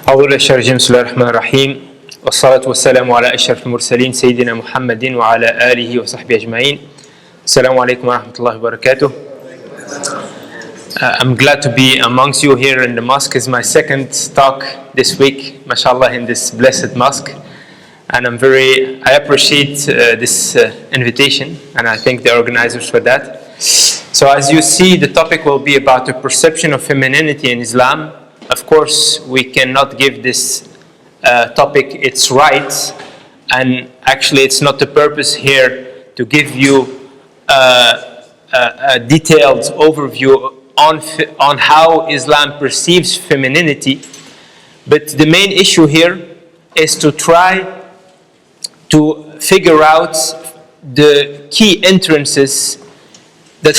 أعوذ بالله بسم الله الرحمن الرحيم والصلاة والسلام على أشرف المرسلين سيدنا محمد وعلى آله وصحبه أجمعين. السلام عليكم ورحمة الله وبركاته. I'm glad to be amongst you here in the mosque. It's my second talk this week, mashallah, in this blessed mosque. And I appreciate this invitation, and I thank the organizers for that. So as you see, the topic will be about the perception of femininity in Islam. Of course, we cannot give this topic its rights, and actually it's not the purpose here to give you a detailed overview on how Islam perceives femininity. But the main issue here is to try to figure out the key entrances that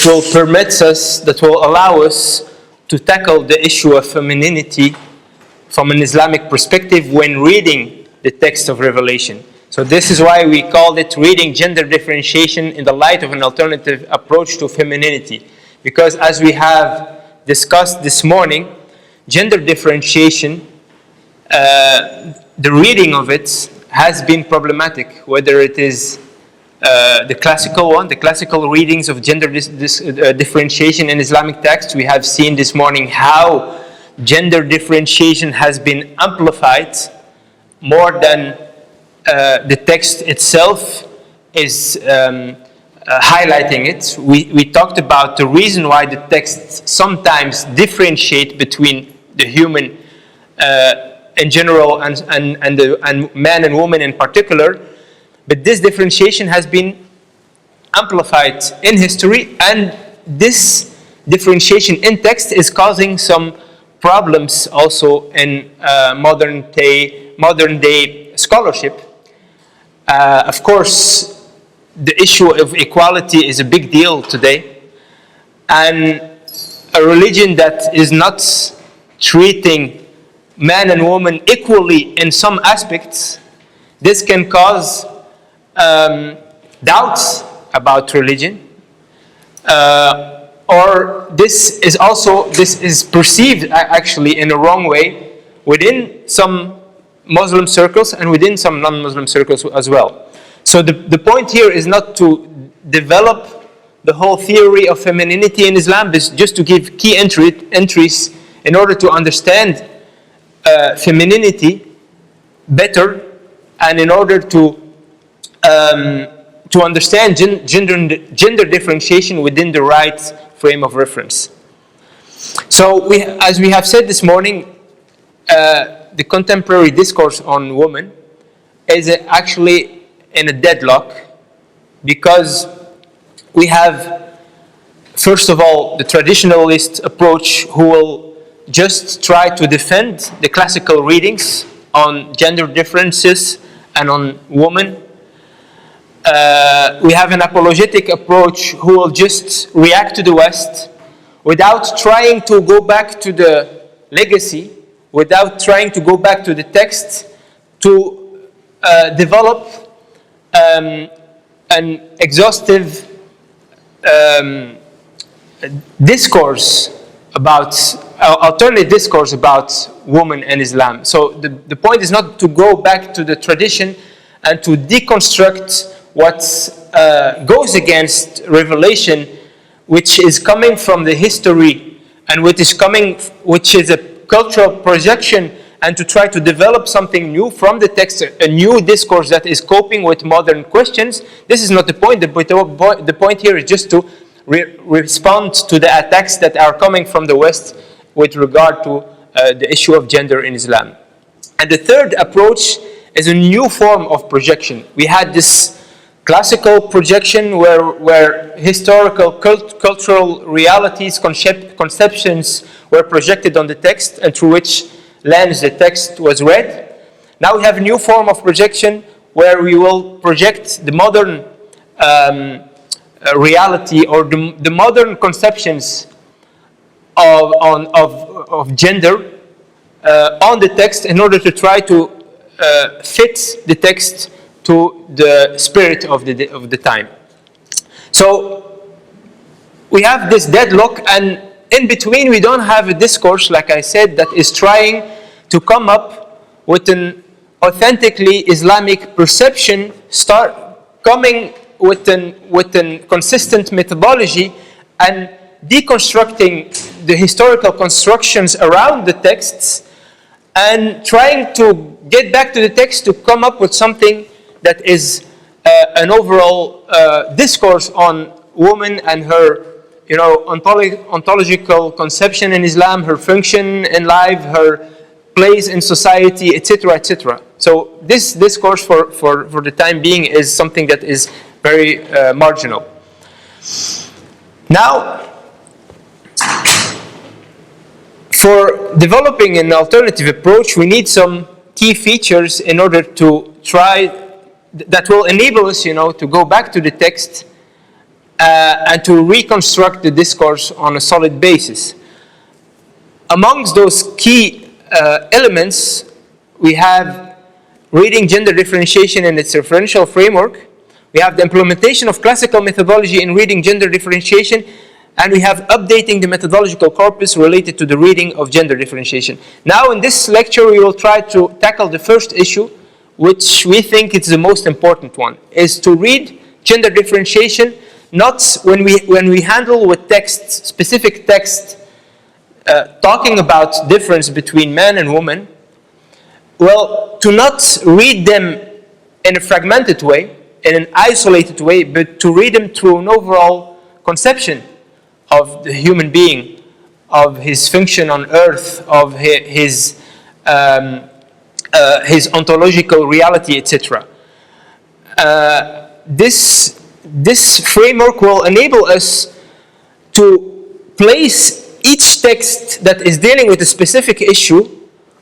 will allow us to tackle the issue of femininity from an Islamic perspective when reading the text of Revelation. So this is why we called it reading gender differentiation in the light of an alternative approach to femininity. Because as we have discussed this morning, gender differentiation, the reading of it has been problematic, whether it is the classical readings of gender differentiation in Islamic texts. We have seen this morning how gender differentiation has been amplified more than the text itself is highlighting it. We talked about the reason why the texts sometimes differentiate between the human in general and man and woman in particular. But this differentiation has been amplified in history, and this differentiation in text is causing some problems also in modern day scholarship. Of course, the issue of equality is a big deal today, and a religion that is not treating man and woman equally in some aspects, this can cause doubts about religion, or this is perceived actually in a wrong way within some Muslim circles and within some non-Muslim circles as well. So the point here is not to develop the whole theory of femininity in Islam, but just to give key entries in order to understand femininity better, and in order to understand gender differentiation within the right frame of reference. So as we have said this morning, the contemporary discourse on women is actually in a deadlock, because we have, first of all, the traditionalist approach, who will just try to defend the classical readings on gender differences and on women. We have an apologetic approach who will just react to the West without trying to go back to the legacy, without trying to go back to the text to develop an exhaustive discourse about alternate discourse about women and Islam. So the point is not to go back to the tradition and to deconstruct what goes against revelation, which is coming from the history and which is a cultural projection, and to try to develop something new from the text, a new discourse that is coping with modern questions. This is not the point. The point here is just to respond to the attacks that are coming from the West with regard to the issue of gender in Islam. And the third approach is a new form of projection. We had this classical projection where historical, cultural realities, conceptions were projected on the text, and through which lens the text was read. Now we have a new form of projection where we will project the modern reality, or the modern conceptions of gender on the text, in order to try to fit the text to the spirit of the time. So we have this deadlock, and in between we don't have a discourse, like I said, that is trying to come up with an authentically Islamic perception, start coming with an consistent methodology and deconstructing the historical constructions around the texts and trying to get back to the text to come up with something that is an overall discourse on woman and her, ontological conception in Islam, her function in life, her place in society, etc., etc. So this discourse for the time being is something that is very marginal. Now, for developing an alternative approach, we need some key features in order to try that will enable us, to go back to the text and to reconstruct the discourse on a solid basis. Amongst those key elements, we have reading gender differentiation in its referential framework. We have the implementation of classical methodology in reading gender differentiation, and we have updating the methodological corpus related to the reading of gender differentiation. Now, in this lecture, we will try to tackle the first issue, which we think is the most important one, is to read gender differentiation not when we handle with text, specific text, talking about difference between man and woman. Well, to not read them in a fragmented way, in an isolated way, but to read them through an overall conception of the human being, of his function on earth, of his ontological reality, etc. This framework will enable us to place each text that is dealing with a specific issue,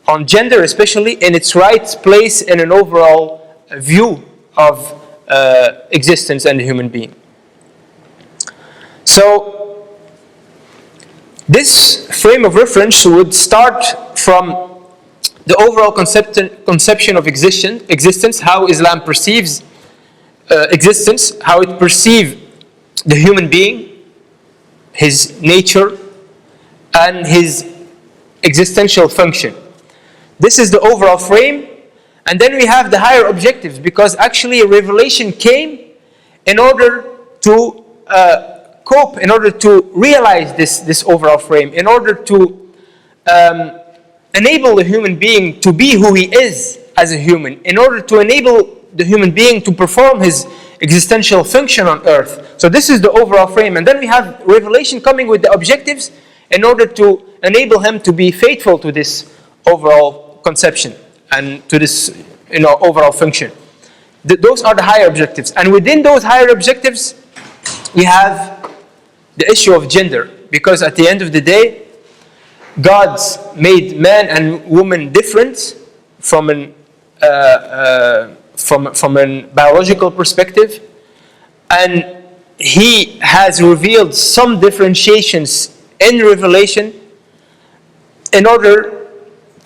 on gender especially, in its right place in an overall view of existence and the human being. So, this frame of reference would start from the overall conception of existence, how Islam perceives existence, how it perceives the human being, his nature, and his existential function. This is the overall frame, and then we have the higher objectives, because actually a revelation came in order to cope, in order to realize this overall frame, in order to enable the human being to be who he is as a human, in order to enable the human being to perform his existential function on earth. So this is the overall frame. And then we have revelation coming with the objectives in order to enable him to be faithful to this overall conception and to this overall function. Those are the higher objectives. And within those higher objectives, we have the issue of gender. Because at the end of the day, God made man and woman different from an biological perspective, and he has revealed some differentiations in revelation in order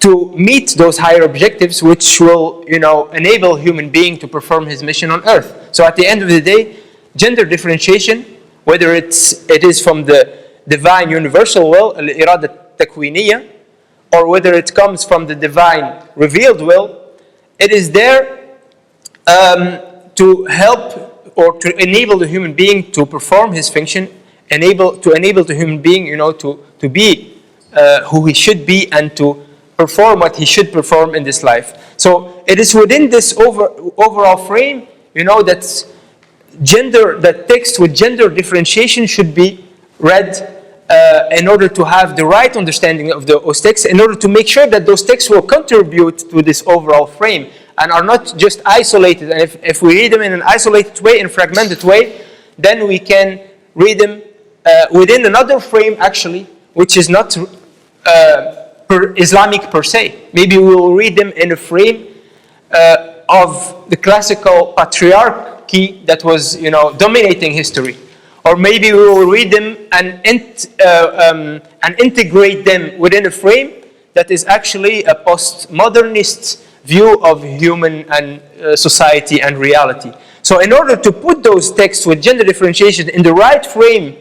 to meet those higher objectives, which will, enable human being to perform his mission on earth. So at the end of the day, gender differentiation, whether it is from the divine universal will, al-irada takwiniyya, or whether it comes from the divine revealed will, it is there to help or to enable the human being to perform his function, to enable the human being, to be who he should be and to perform what he should perform in this life. So it is within this overall frame, that text with gender differentiation should be read in order to have the right understanding of those texts, in order to make sure that those texts will contribute to this overall frame and are not just isolated. And if we read them in an isolated way, in a fragmented way, then we can read them within another frame, actually, which is not Islamic per se. Maybe we will read them in a frame of the classical patriarchy that was, dominating history. Or maybe we will read them and integrate them within a frame that is actually a postmodernist view of human and society and reality. So in order to put those texts with gender differentiation in the right frame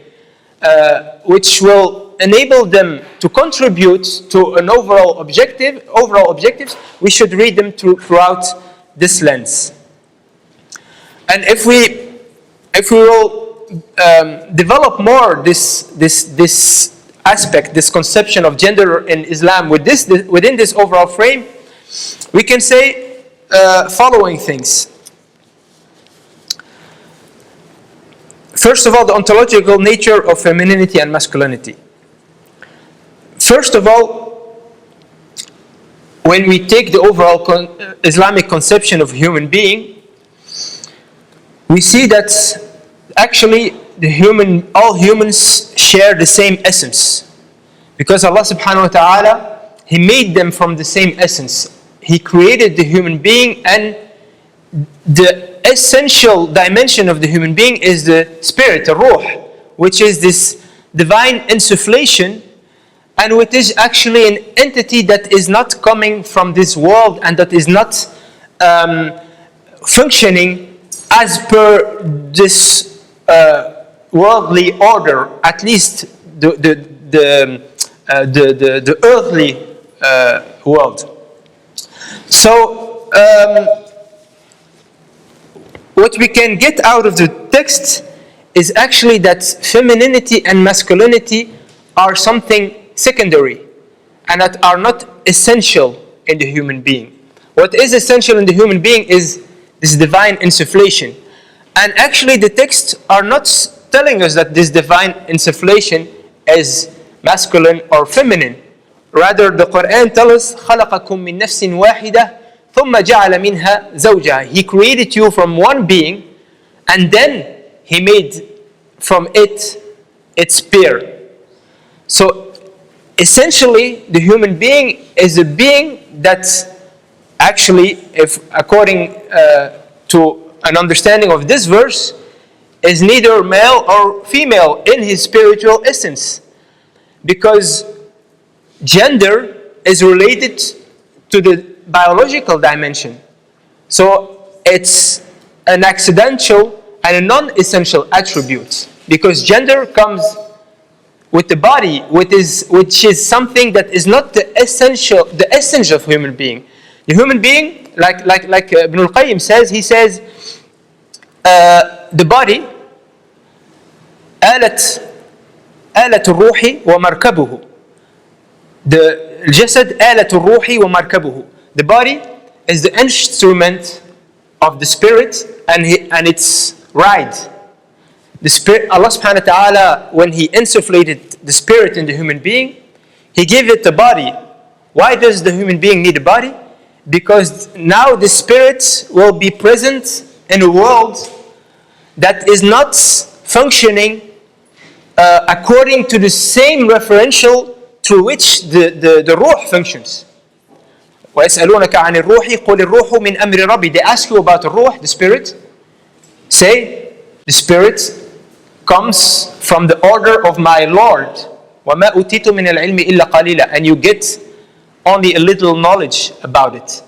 which will enable them to contribute to an overall objectives, we should read them throughout this lens. And if we will develop more this aspect, this conception of gender in Islam within this overall frame, we can say following things. First of all, the ontological nature of femininity and masculinity. First of all, when we take the overall Islamic conception of human being, we see that actually all humans share the same essence. Because Allah subhanahu wa ta'ala, He made them from the same essence. He created the human being, and the essential dimension of the human being is the spirit, the ruh, which is this divine insufflation, and which is actually an entity that is not coming from this world and that is not functioning as per this worldly order, at least the earthly world. So what we can get out of the text is actually that femininity and masculinity are something secondary and that are not essential in the human being. What is essential in the human being is this divine insufflation. And actually the texts are not telling us that this divine insufflation is masculine or feminine. Rather, the Quran tells us, خَلَقَكُم مِّن نَفْسٍ وَاحِدَةٍ ثُمَّ جَعَلَ مِنْهَا زَوْجَهَا. He created you from one being, and then He made from it its pair. So, essentially, the human being is a being that actually, if according to an understanding of this verse, is neither male or female in his spiritual essence. Because gender is related to the biological dimension. So it's an accidental and a non-essential attribute. Because gender comes with the body, which is something that is not the essence of human being. The human being, like Ibn al-Qayyim says, he says, the body, آلة الروح ومركبه. الجسد آلة الروح ومركبه. The body is the instrument of the spirit and its ride. The spirit, Allah subhanahu wa ta'ala, when He insufflated the spirit in the human being, He gave it a body. Why does the human being need a body? Because now the spirit will be present in a world that is not functioning according to the same referential through which the ruh functions. وَيَسْأَلُونَكَ عَنِ الرُّوحِ قُلِ الرُّوحُ مِنْ أَمْرِ رَبِّي. They ask you about the ruh, the spirit. Say, the spirit comes from the order of my Lord. وَمَا أُوتِيتُ مِنَ الْعِلْمِ إِلَّا قَلِيلًا. And you get only a little knowledge about it.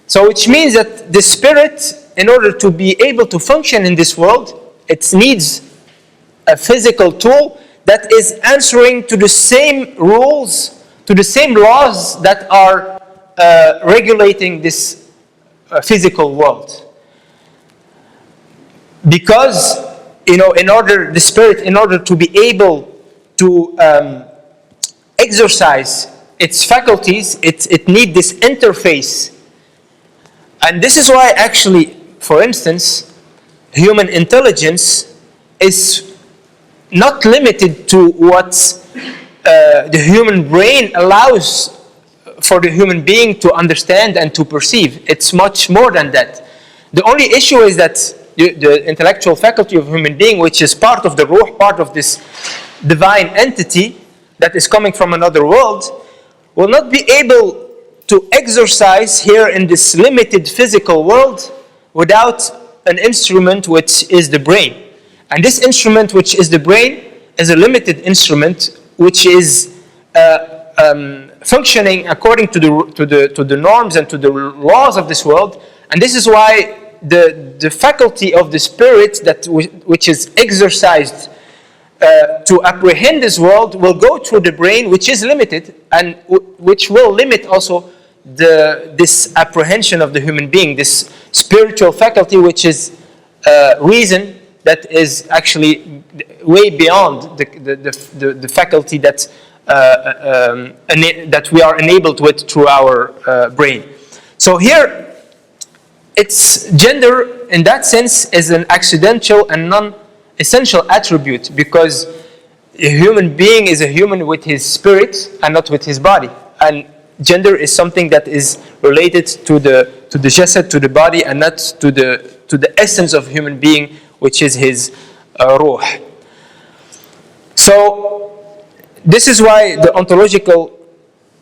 So which means that the spirit, in order to be able to function in this world, it needs a physical tool that is answering to the same rules, to the same laws that are regulating this physical world. Because, in order to be able to exercise its faculties, it needs this interface. And this is why actually, for instance, human intelligence is not limited to what the human brain allows for the human being to understand and to perceive. It's much more than that. The only issue is that the intellectual faculty of human being, which is part of the ruh, part of this divine entity that is coming from another world, will not be able to exercise here in this limited physical world without an instrument which is the brain. And this instrument, which is the brain, is a limited instrument which is functioning according to the norms and to the laws of this world. And this is why the faculty of the spirit which is exercised to apprehend this world will go through the brain, which is limited, and which will limit also this apprehension of the human being, this spiritual faculty, which is reason, that is actually way beyond the faculty that that we are enabled with through our brain. So here, it's gender in that sense is an accidental and non-essential attribute, because a human being is a human with his spirit and not with his body, and gender is something that is related to the jasad, to the body, and not to the essence of human being, which is his ruh. So this is why the ontological,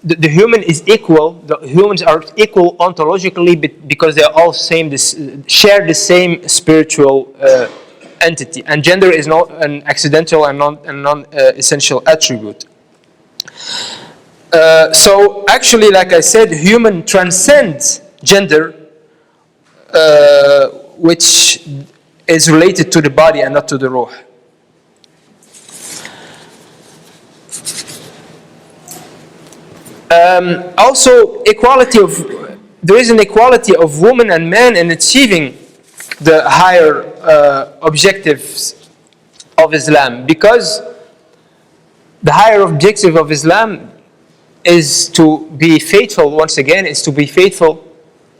the human is equal. The humans are equal ontologically because they are all share the same spiritual entity, and gender is not an accidental and non-essential attribute. So actually, like I said, human transcends gender, which is related to the body and not to the ruh. Also, there is an equality of woman and man in achieving the higher objectives of Islam, because the higher objective of Islam is to be faithful, once again, is to be faithful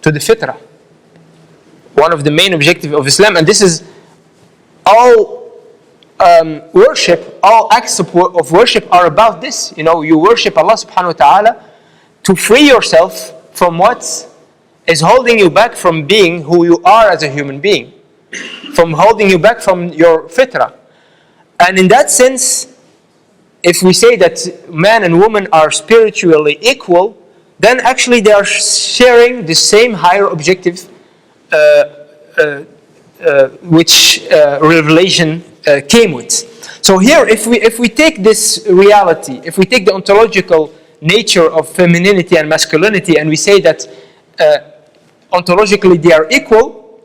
to the fitrah. One of the main objectives of Islam, and this is all worship, all acts of worship are about this. You know, you worship Allah subhanahu wa ta'ala to free yourself from what is holding you back from being who you are as a human being, from holding you back from your fitrah. And in that sense, if we say that man and woman are spiritually equal, then actually they are sharing the same higher objective which revelation came with. So here, if we take this reality, if we take the ontological nature of femininity and masculinity, and we say that ontologically they are equal,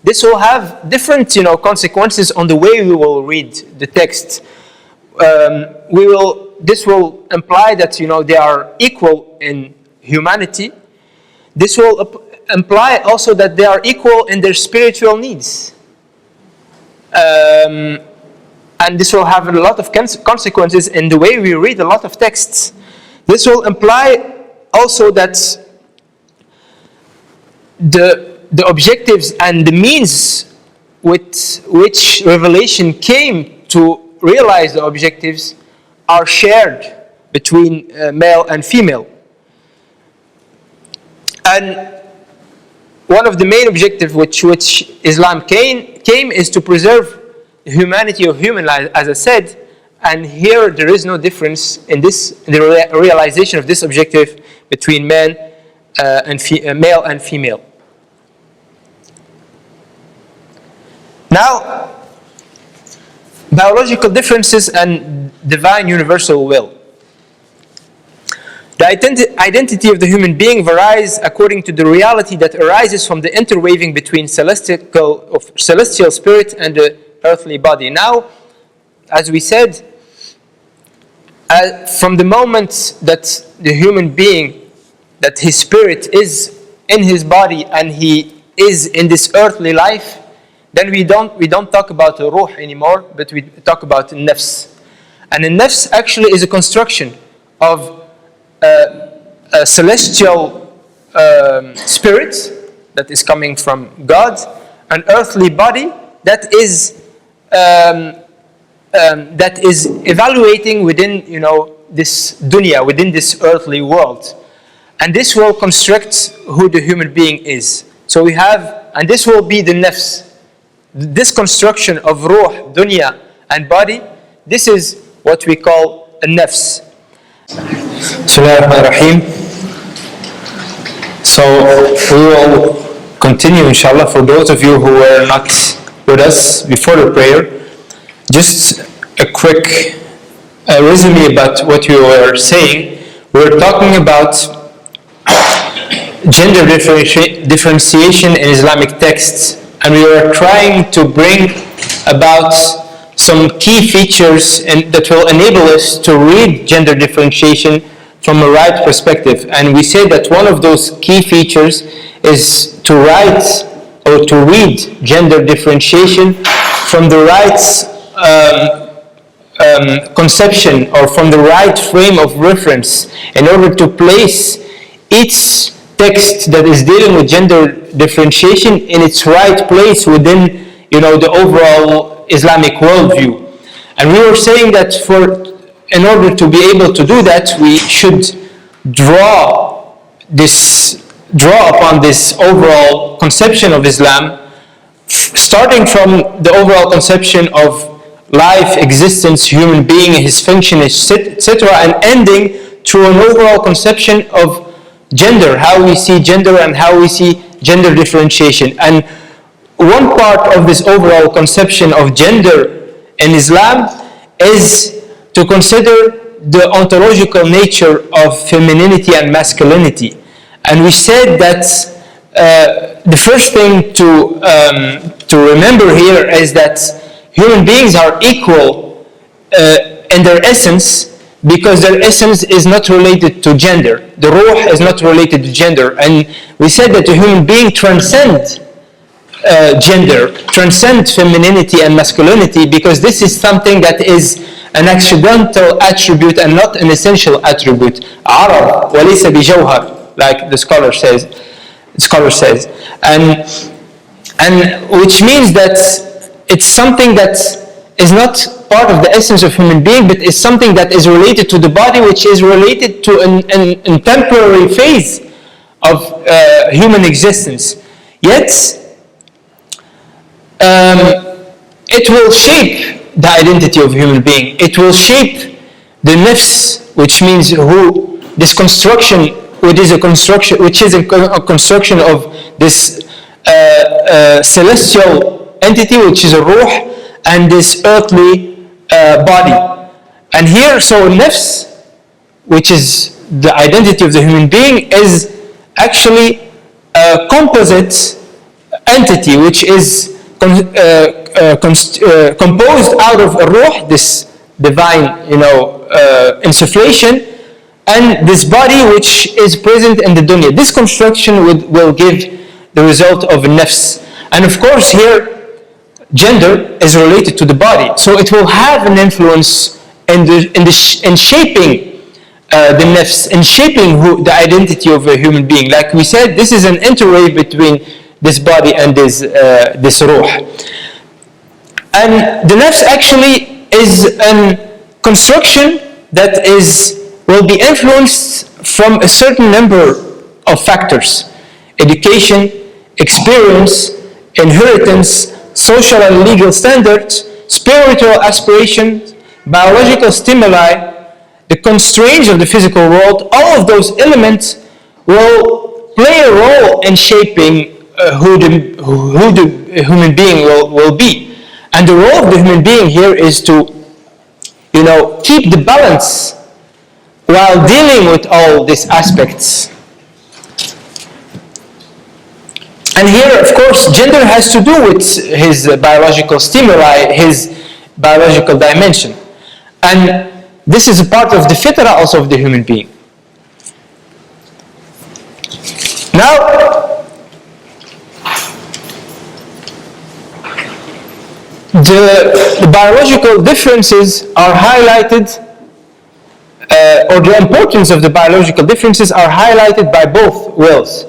this will have different, consequences on the way we will read the text. This will imply that they are equal in humanity. This will imply also that they are equal in their spiritual needs. And this will have a lot of consequences in the way we read a lot of texts. This will imply also that the objectives and the means with which revelation came to realize the objectives are shared between male and female. And one of the main objectives which Islam came is to preserve the humanity of human life, as I said, and here there is no difference in the realization of this objective between male and female. Now, biological differences and divine universal will. The identity of the human being varies according to the reality that arises from the interweaving between celestial spirit and the earthly body. Now, as we said, from the moment that the human being, that his spirit is in his body and he is in this earthly life, then we don't talk about a ruh anymore, but we talk about nafs. And a nafs actually is a construction of a celestial spirit that is coming from God, an earthly body that is evaluating within this dunya, within this earthly world, and this will construct who the human being is. So we have, and this will be the nafs. This construction of ruh, dunya, and body, this is what we call a nafs. Bismillahirrahmanirrahim. So we will continue, inshallah, for those of you who were not with us before the prayer. Just a quick resume about what we were saying. We were talking about gender differentiation in Islamic texts, and we were trying to bring about some key features that will enable us to read gender differentiation from a right perspective. And we say that one of those key features is to write or to read gender differentiation from the right conception or from the right frame of reference, in order to place each text that is dealing with gender differentiation in its right place within, the overall Islamic worldview. And we were saying that in order to be able to do that, we should draw upon this overall conception of Islam, starting from the overall conception of life, existence, human being, his function, etc., and ending through an overall conception of gender, how we see gender and how we see gender differentiation. And one part of this overall conception of gender in Islam is to consider the ontological nature of femininity and masculinity. And we said that the first thing to remember here is that human beings are equal in their essence, because their essence is not related to gender. The ruh is not related to gender. And we said that the human being transcends gender, transcends femininity and masculinity, because this is something that is an accidental attribute and not an essential attribute. عرض وليس بجوهر, like the scholar says. And which means that it's something that is not part of the essence of human being, but is something that is related to the body, which is related to a temporary phase of human existence. Yet, it will shape the identity of a human being. It will shape the nafs, which means this construction, which is a construction of this celestial entity, which is a ruh, and this earthly body. And here, so nafs, which is the identity of the human being, is actually a composite entity, which is composed out of a ruh, this divine, insufflation, and this body which is present in the dunya. This construction will give the result of a nafs. And of course here, gender is related to the body, so it will have an influence in shaping the nafs, in shaping the identity of a human being. Like we said, this is an interwave between this body and this ruh. And the nafs actually is a construction that will be influenced from a certain number of factors: education, experience, inheritance, social and legal standards, spiritual aspirations, biological stimuli, the constraints of the physical world. All of those elements will play a role in shaping who the human being will be. And the role of the human being here is to, keep the balance while dealing with all these aspects. And here, of course, gender has to do with his biological stimuli, his biological dimension. And this is a part of the fitrah also of the human being. Now, the biological differences are highlighted, or the importance of the biological differences are highlighted by both wills.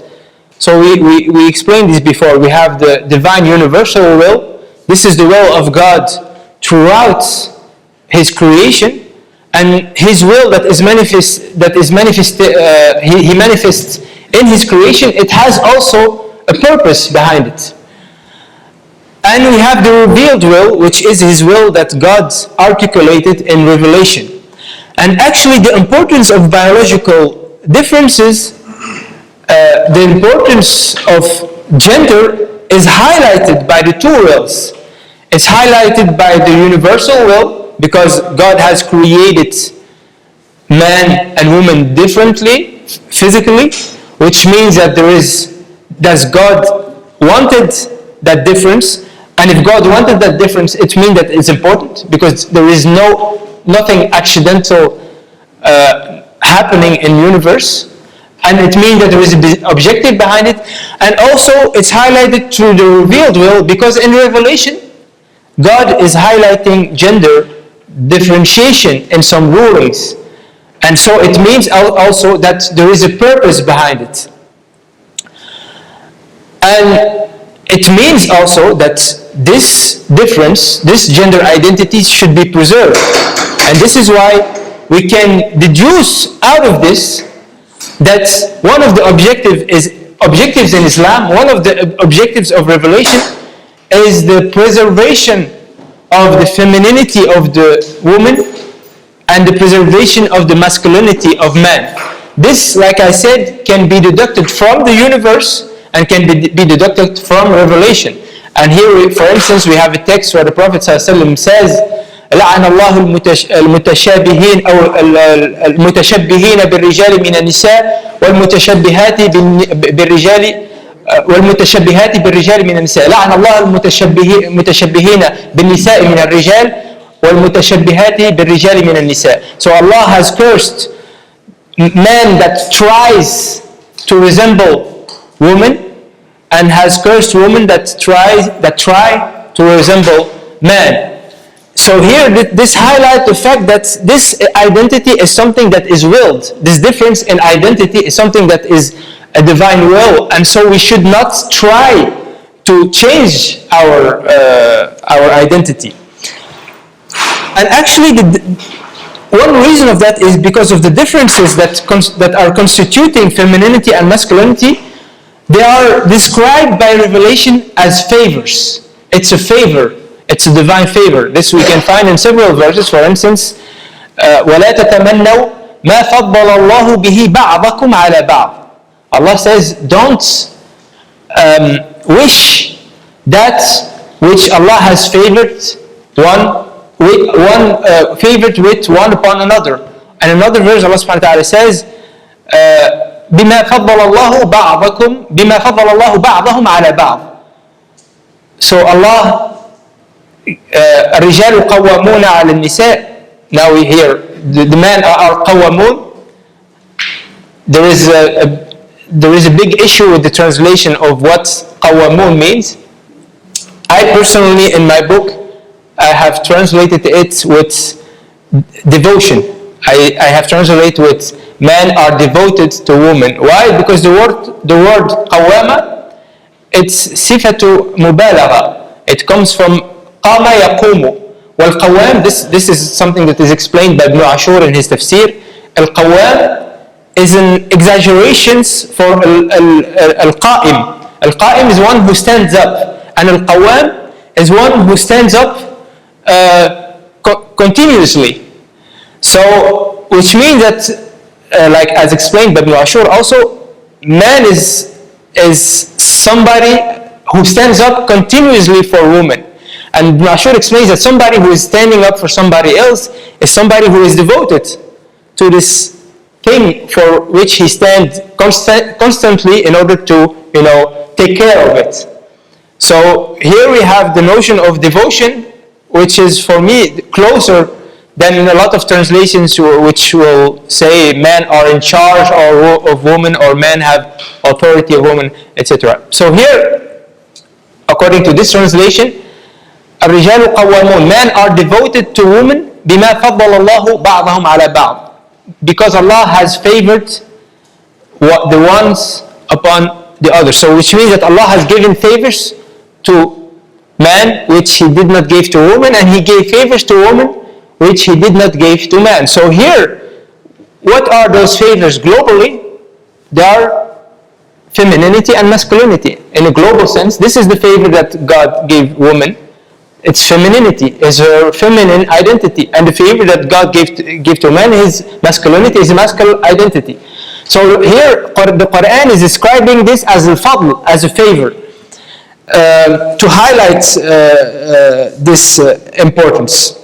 So we explained this before. We have the divine universal will. This is the will of God throughout His creation, and His will that is manifest. He manifests in His creation. It has also a purpose behind it. And we have the revealed will, which is His will that God articulated in Revelation. And actually, the importance of biological differences, the importance of gender is highlighted by the two wills. It's highlighted by the universal will, because God has created man and woman differently, physically, which means that God wanted that difference, And if God wanted that difference, it means that it's important, because there is nothing accidental happening in the universe. And it means that there is an objective behind it. And also, it's highlighted through the revealed will, because in Revelation, God is highlighting gender differentiation in some rulings. And so it means also that there is a purpose behind it. And it means also that this difference, this gender identity, should be preserved. And this is why we can deduce out of this that one of the objectives in Islam, one of the objectives of Revelation is the preservation of the femininity of the woman and the preservation of the masculinity of man. This, like I said, can be deducted from the universe and can be deducted from Revelation. And here, for instance, we have a text where the Prophet ﷺ says, لعن الله المتشابهين أو المتشبهين بالرجال من النساء والمتشبهات بالرجال والمتشبهات بالرجال من النساء. لعن الله المتشبهين بالنساء من الرجال والمتشبهات بالرجال من النساء. So Allah has cursed man that tries to resemble woman, and has cursed women that try to resemble man. So here, this highlights the fact that this identity is something that is willed. This difference in identity is something that is a divine will, and so we should not try to change our identity. And actually, one reason of that is because of the differences that are constituting femininity and masculinity. They are described by Revelation as favors. It's a favor. It's a divine favor. This we can find in several verses. For instance, وَلَا تَتَمَنَّوْا مَا فَضَّلَ اللَّهُ بِهِ بَعْضَكُمْ عَلَى بَعْضٍ. Allah says, don't wish that which Allah has favored favored with one upon another. And another verse, Allah subhanahu wa ta'ala says, بما فضل الله بعضكم بما فضل الله بعضهم على بعض. So Allah, الرجال قوامون على النساء. Now we hear the men are قوامون. There is a big issue with the translation of what قوامون means. I personally, in my book, I have translated it with devotion. I have translated with men are devoted to women. Why? Because the word qawama, it's sifatu mubalagha. It comes from qama yaqumu. Well, qawam, this is something that is explained by Ibn Ashur in his tafsir. Al-qawam is an exaggerations for al-qa'im. Al-qa'im is one who stands up, and al-qawam is one who stands up continuously. So, which means that, like as explained by Ibn Ashur also, man is somebody who stands up continuously for women. And Ibn Ashur explains that somebody who is standing up for somebody else is somebody who is devoted to this thing for which he stands constantly in order to, take care of it. So here we have the notion of devotion, which is for me closer than in a lot of translations which will say men are in charge of women, or men have authority of women, etc. So here, according to this translation, الرجال قوامون, men are devoted to women بما فضل الله بعضهم على بعض, because Allah has favored the ones upon the others. So which means that Allah has given favors to man which He did not give to women, and He gave favors to women which He did not give to man. So here, what are those favors globally? They are femininity and masculinity. In a global sense, this is the favor that God gave woman. It's femininity, is her feminine identity. And the favor that God gave to man is masculinity, is a masculine identity. So here, the Quran is describing this as a fadl, as a favor, to highlight this importance.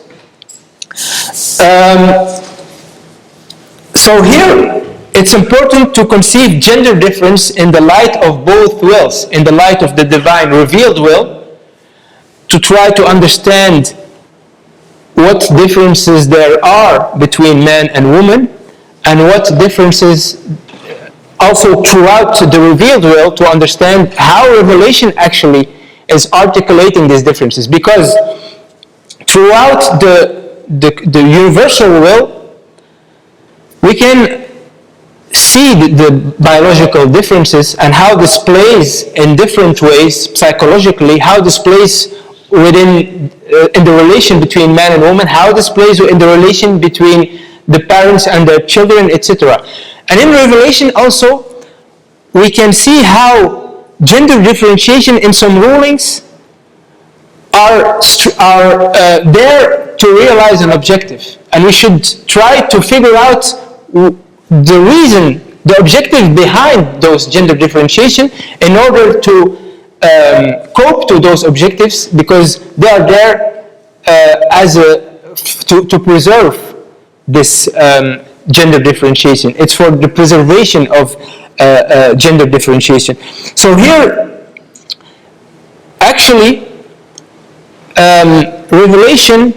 So here, it's important to conceive gender difference in the light of both wills, in the light of the divine revealed will, to try to understand what differences there are between man and woman, and what differences also throughout the revealed world, to understand how revelation actually is articulating these differences. Because throughout the universal will, we can see the biological differences and how this plays in different ways psychologically, how this plays within in the relation between man and woman, how this plays in the relation between the parents and their children, etc. And in Revelation also, we can see how gender differentiation in some rulings are there to realize an objective. And we should try to figure out the reason, the objective behind those gender differentiation in order to cope to those objectives, because they are there to preserve this gender differentiation. It's for the preservation of gender differentiation. So here, actually, revelation,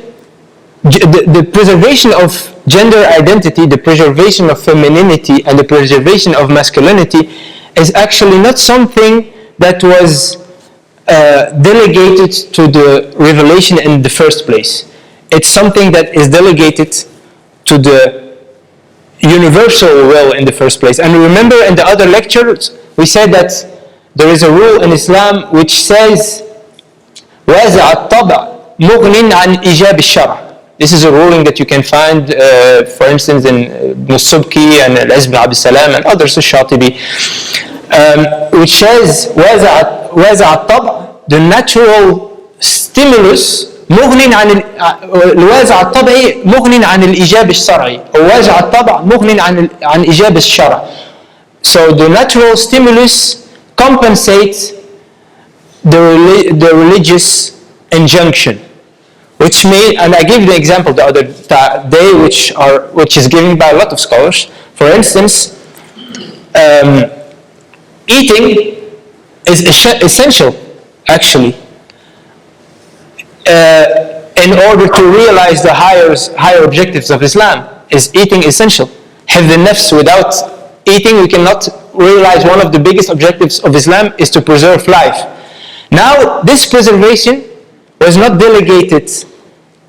the preservation of gender identity, the preservation of femininity, and the preservation of masculinity is actually not something that was delegated to the revelation in the first place. It's something that is delegated to the universal will in the first place. And remember in the other lectures, we said that there is a rule in Islam which says وَازِعَ الطَّبْعِ مُغْنٍ عَنْ إِجَابِ الشَّرْعِ. This is a ruling that you can find, for instance, in Musubki and Al-Izz bin Abd Salam and others, Al-Shatibi, which says وَازِعَ الطَّبْعِ, the natural stimulus مغن عن الوازع الطبعي مغن عن الإيجاب الشرعي، أو وازع الطبع مغن عن إيجاب الشرع. So the natural stimulus compensates the religious injunction, which may, and I gave the example the other day, which is given by a lot of scholars. For instance, eating is essential, actually, in order to realize the higher objectives of Islam. Is eating essential? Have the nafs. Without eating, we cannot realize one of the biggest objectives of Islam is to preserve life. Now, this preservation was not delegated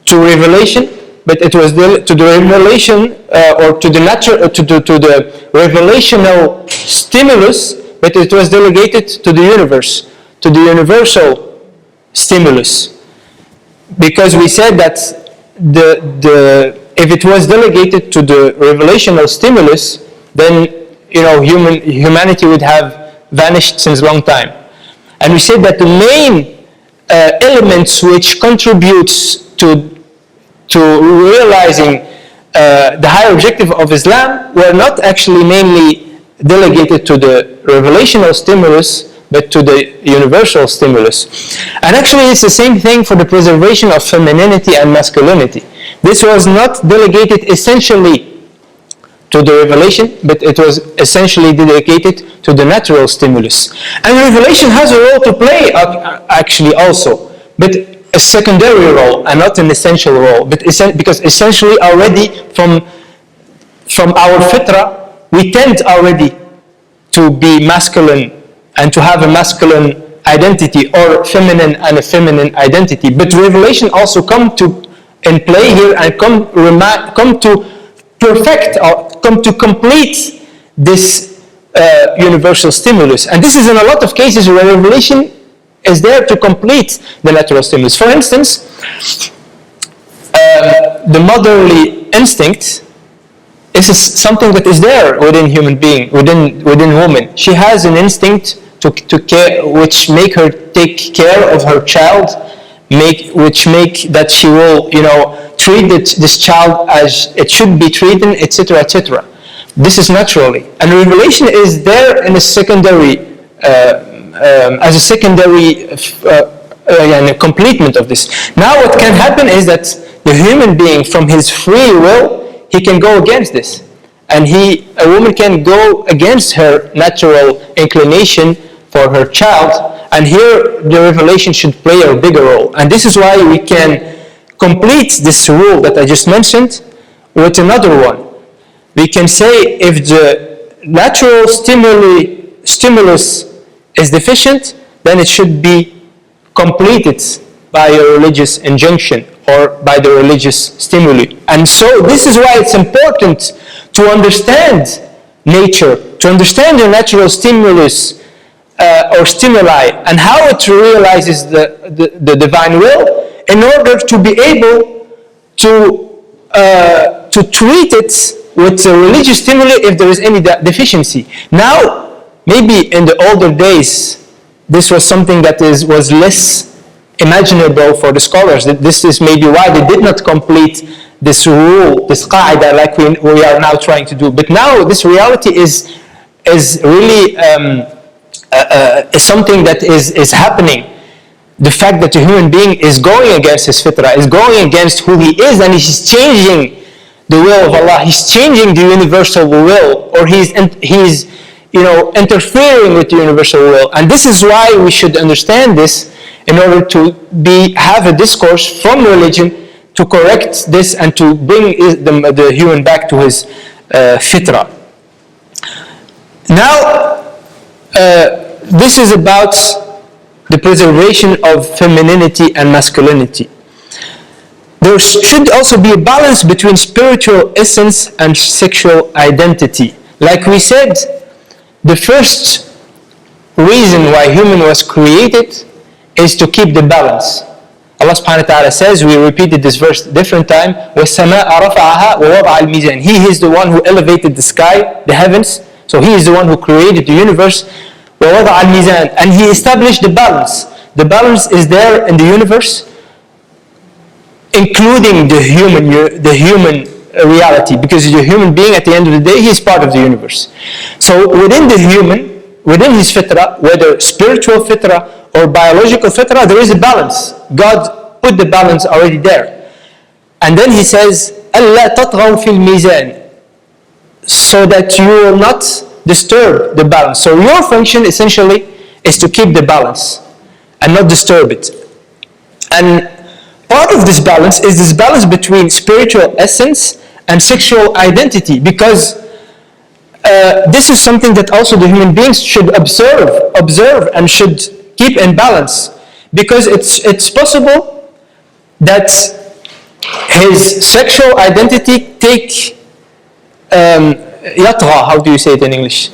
to revelation, but it was to the revelation or to the revelational stimulus, but it was delegated to the universe, to the universal stimulus. Because we said that if it was delegated to the revelational stimulus, then humanity would have vanished since a long time. And we said that the main elements which contributes to realizing the higher objective of Islam were not actually mainly delegated to the revelational stimulus, but to the universal stimulus. And actually it's the same thing for the preservation of femininity and masculinity. This was not delegated essentially to the revelation, but it was essentially dedicated to the natural stimulus. And revelation has a role to play actually also, but a secondary role and not an essential role. But because essentially already from our fitra, we tend already to be masculine and to have a masculine identity, or feminine and a feminine identity. But revelation also come in play here and come to perfect or come to complete this universal stimulus. And this is in a lot of cases where revelation is there to complete the natural stimulus. For instance, the motherly instinct is something that is there within human being, within woman. She has an instinct to care, which make her take care of her child, which make that she will, treat this child as it should be treated, etc., etc. This is naturally, and revelation is there in a secondary, as a secondary completement of this. Now, what can happen is that the human being, from his free will, he can go against this, and a woman can go against her natural inclination for her child, and here the revelation should play a bigger role. And this is why we can complete this rule that I just mentioned with another one. We can say if the natural stimulus is deficient, then it should be completed by a religious injunction or by the religious stimuli. And so this is why it's important to understand nature, to understand the natural stimulus or stimuli and how it realizes the divine will, in order to be able to treat it with a religious stimuli if there is any deficiency. Now, maybe in the older days, this was something that was less imaginable for the scholars. This is maybe why they did not complete this rule, this qaida, like we are now trying to do. But now this reality is really is something that is happening. The fact that a human being is going against his fitrah, is going against who he is, and he's changing the will of Allah, he's changing the universal will, or he's interfering with the universal will. And this is why we should understand this in order to have a discourse from religion to correct this and to bring the human back to his fitrah. Now, this is about the preservation of femininity and masculinity. There should also be a balance between spiritual essence and sexual identity. Like we said, the first reason why human was created is to keep the balance. Allah subhanahu wa ta'ala says, we repeated this verse different time, وَالسَّمَاءَ رَفَعَهَا وَوَضَعَ الْمِيزَانِ. He is the one who elevated the sky, the heavens, so he is the one who created the universe. وَوَضَعَ الْمِيزَانِ. And he established the balance. The balance is there in the universe, including the human reality, because the human being at the end of the day, he is part of the universe. So within the human, within his fitrah, whether spiritual fitrah or biological fitrah, there is a balance. God put the balance already there. And then he says, أَلَّا تَطْغَوْا فِي الْمِيزَانِ, so that you will not disturb the balance. So your function essentially is to keep the balance and not disturb it. And part of this balance is this balance between spiritual essence and sexual identity, because this is something that also the human beings should observe and should keep in balance, because it's possible that his sexual identity how do you say it in English?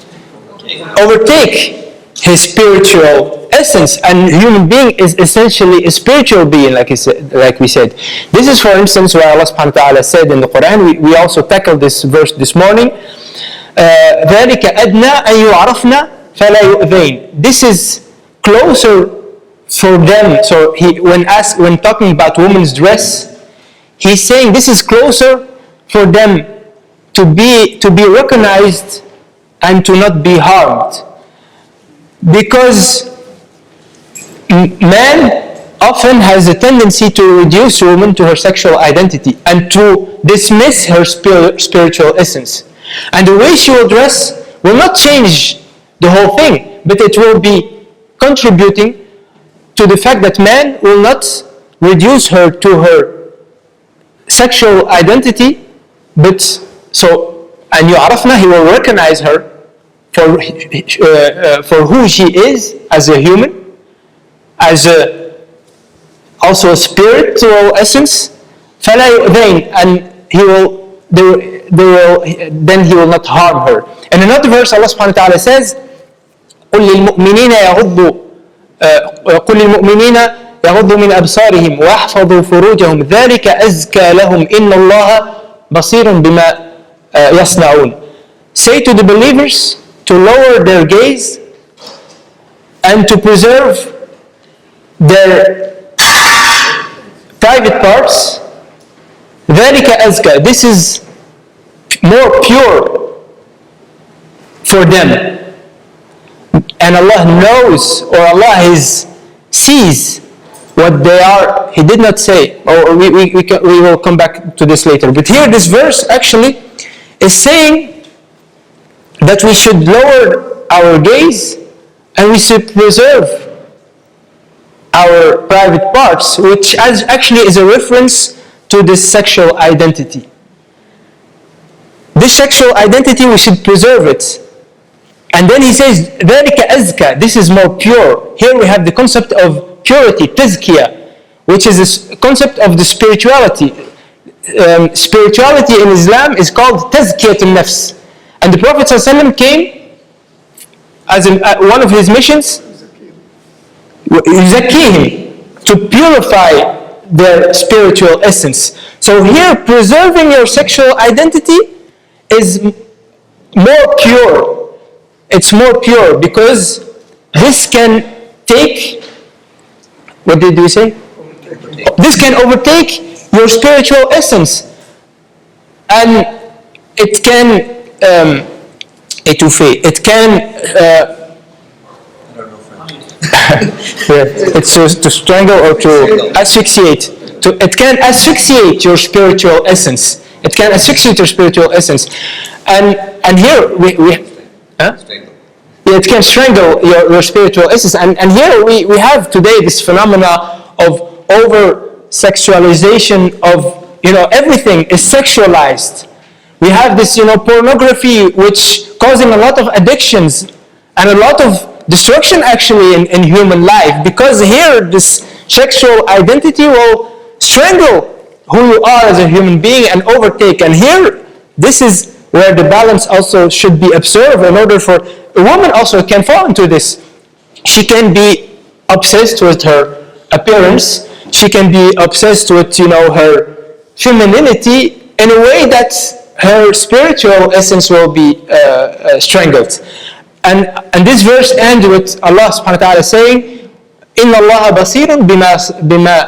Overtake his spiritual essence, and human being is essentially a spiritual being, like we said. This is, for instance, why Allah subhanahu wa ta'ala said in the Quran, we also tackled this verse this morning, ذَلِكَ أَدْنَى أَن يُعْرَفْنَا فَلَا يُؤْذَيْنَ. This is closer for them. So when talking about women's dress, he's saying this is closer for them to be recognized and to not be harmed. Because man often has a tendency to reduce a woman to her sexual identity and to dismiss her spiritual essence. And the way she will dress will not change the whole thing, but it will be contributing to the fact that man will not reduce her to her sexual identity, but and yu'arafna, he will recognize her for who she is as a human, as also a spiritual essence. فَلَا يُؤْذَيْنَ, and then he will not harm her. In another verse, Allah subhanahu wa ta'ala says, قُلْ لِلْمُؤْمِنِينَ يَغُضُّوا مِنْ أَبْصَارِهِمْ وَيَحْفَظُوا فُرُوجَهُمْ ذَلِكَ أَزْكَى لَهُمْ إِنَّ اللَّهَ بَصِيرٌ بِمَا يَصْنَعُونَ. Say to the believers to lower their gaze and to preserve their private parts. ذَلِكَ أَزْكَى. This is more pure for them. And Allah knows, or Allah sees what they are. He did not say, or we will come back to this later. But here this verse actually is saying that we should lower our gaze and we should preserve our private parts, which actually is a reference to this sexual identity. This sexual identity, we should preserve it. And then he says, ذَلِكَ أَزْكَى, this is more pure. Here we have the concept of purity, tazkiyah, which is this concept of the spirituality. Spirituality in Islam is called tazkiyat al-nafs. And the Prophet ﷺ came as one of his missions, يُزَكِّيهِمْ, to purify their spiritual essence. So here, preserving your sexual identity is more pure. It's more pure because this can take, what did you say? This can overtake your spiritual essence, and it can étouffer. It can it's to strangle or to asphyxiate. It can asphyxiate your spiritual essence. It can asphyxiate your spiritual essence, and here we it can strangle your spiritual essence. And here we have today this phenomena of over-sexualization of, everything is sexualized. We have this, pornography, which causing a lot of addictions and a lot of destruction actually in human life, because here this sexual identity will strangle who you are as a human being and overtake. And here, this is where the balance also should be observed in order for a woman also can fall into this. She can be obsessed with her appearance. She can be obsessed with, her femininity in a way that her spiritual essence will be strangled. And this verse ends with Allah subhanahu wa ta'ala saying, إِنَّ اللَّهَ بَصِيرٌ بِمَا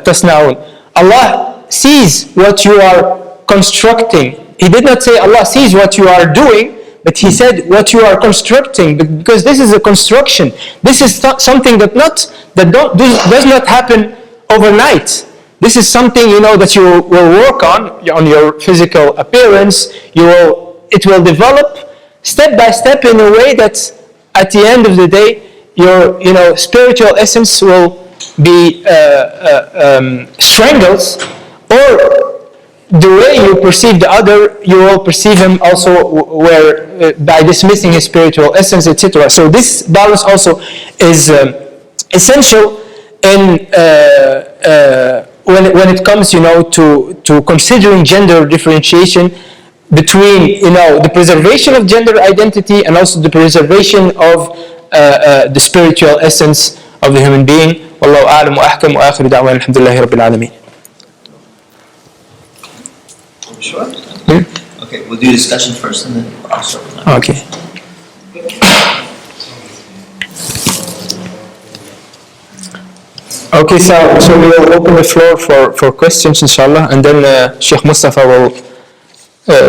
تَصْنَعُونَ. Allah sees what you are constructing. He did not say Allah sees what you are doing, but he said what you are constructing, because this is a construction. This is something that does not happen overnight. This is something that you will work on your physical appearance. It will develop step by step in a way that at the end of the day your spiritual essence will be strangled, or the way you perceive the other, you will perceive him also by dismissing his spiritual essence, etc. So this balance also is essential in when it comes, to considering gender differentiation between, the preservation of gender identity and also the preservation of the spiritual essence of the human being. Wallahu a'lam wa ahkam wa akhiru da'wana alhamdulillahi rabbil alameen. Sure. Okay, we'll do discussion first and then I'll start with that. Okay. Okay, so we will open the floor for questions, inshallah, and then Sheikh Mustafa will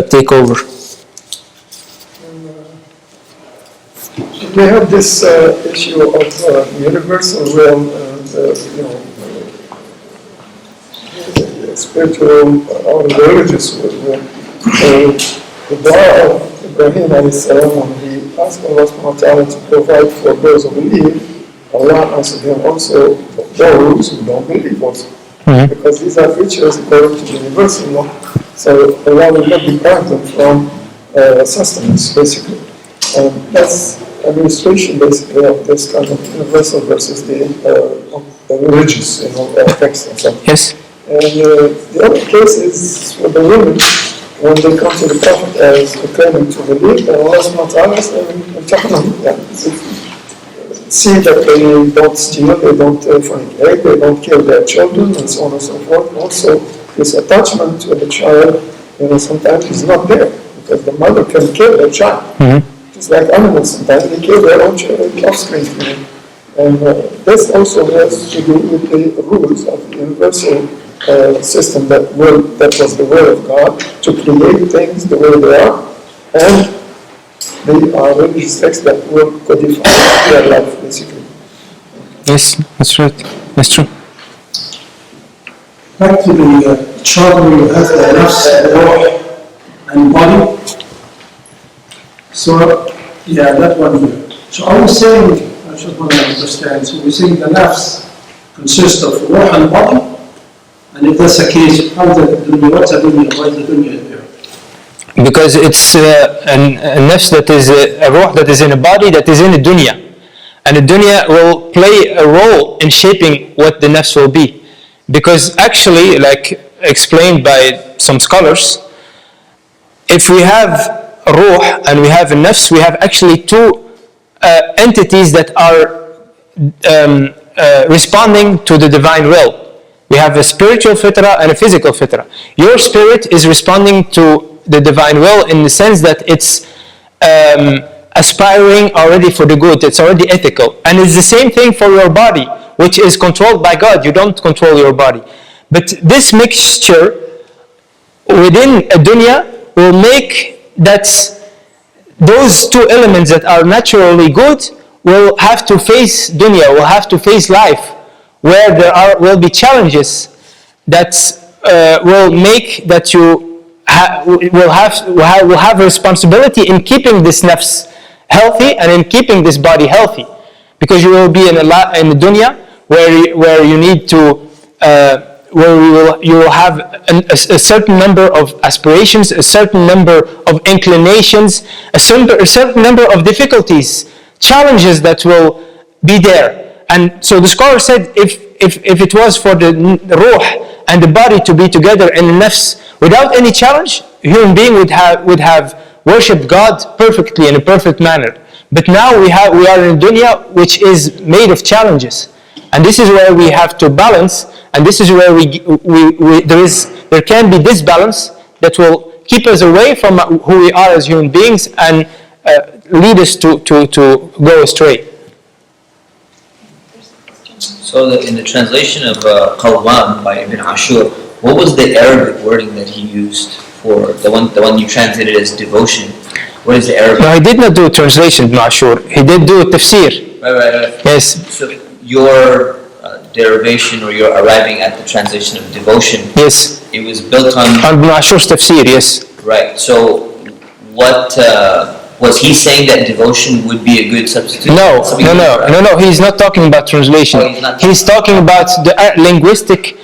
take over. We have this issue of universal realm and spiritual or religious realm. The dua of Ibrahim alayhi salam, when he asked Allah subhanahu wa ta'ala to provide for those who believe, Allah answered him also for those who don't believe also. Mm-hmm. Because these are creatures according to the universal law. So Allah will not deprive them from sustenance, basically. That's administration, basically, of this kind of universal versus the religious text and so on. Yes. And the other case is for the women, when they come to the Prophet as claiming to believe, and Allah subhanahu wa ta'ala says, see that they don't steal, they don't fornicate, they don't kill their children, and so on and so forth. Also, this attachment to the child, sometimes is not there, because the mother can kill their child. Mm-hmm. Just like animals, sometimes they kill their own offspring. And this also has to do with the rules of the universal system that was the will of God to create things the way they are, and they are religious texts that will codify their life, basically. Yes, that's right. That's true. Back to the chart where you have the nafs, the ruh, and body. So, yeah, that one here. So are we saying, I just want to understand, so we're saying the nafs consists of ruh and body? And if that's the case, how the dunya, what's the dunya, why is the dunya there? Because it's a nafs that is a ruh that is in a body that is in the dunya. And the dunya will play a role in shaping what the nafs will be. Because actually, like explained by some scholars, if we have a ruh and we have a nafs, we have actually two entities that are responding to the divine will. We have a spiritual fitrah and a physical fitrah. Your spirit is responding to the divine will in the sense that it's aspiring already for the good, it's already ethical. And it's the same thing for your body, which is controlled by God. You don't control your body. But this mixture within a dunya will make that those two elements that are naturally good will have to face dunya, will have to face life, where there will be challenges that will make that you will have a responsibility in keeping this nafs healthy and in keeping this body healthy, because you will be in the dunya where you need to you will have a certain number of aspirations, a certain number of inclinations, a certain number of difficulties, challenges that will be there. And so the scholar said, if it was for the ruh and the body to be together in the nafs without any challenge, a human being would have worshipped God perfectly in a perfect manner. But now we are in a dunya which is made of challenges, and this is where we have to balance. And this is where there can be disbalance that will keep us away from who we are as human beings and lead us to go astray. So in the translation of Qawwam by Ibn Ashur, what was the Arabic wording that he used for the one you translated as devotion? What is the Arabic? No, he did not do a translation, Ibn Ashur. He did do a tafsir. Right. Yes. So your derivation, or you're arriving at the translation of devotion. Yes. It was built on Ibn Ashur's tafsir, yes. Right. So, what was he saying that devotion would be a good substitute? No. He's not talking about translation. He's talking about the linguistic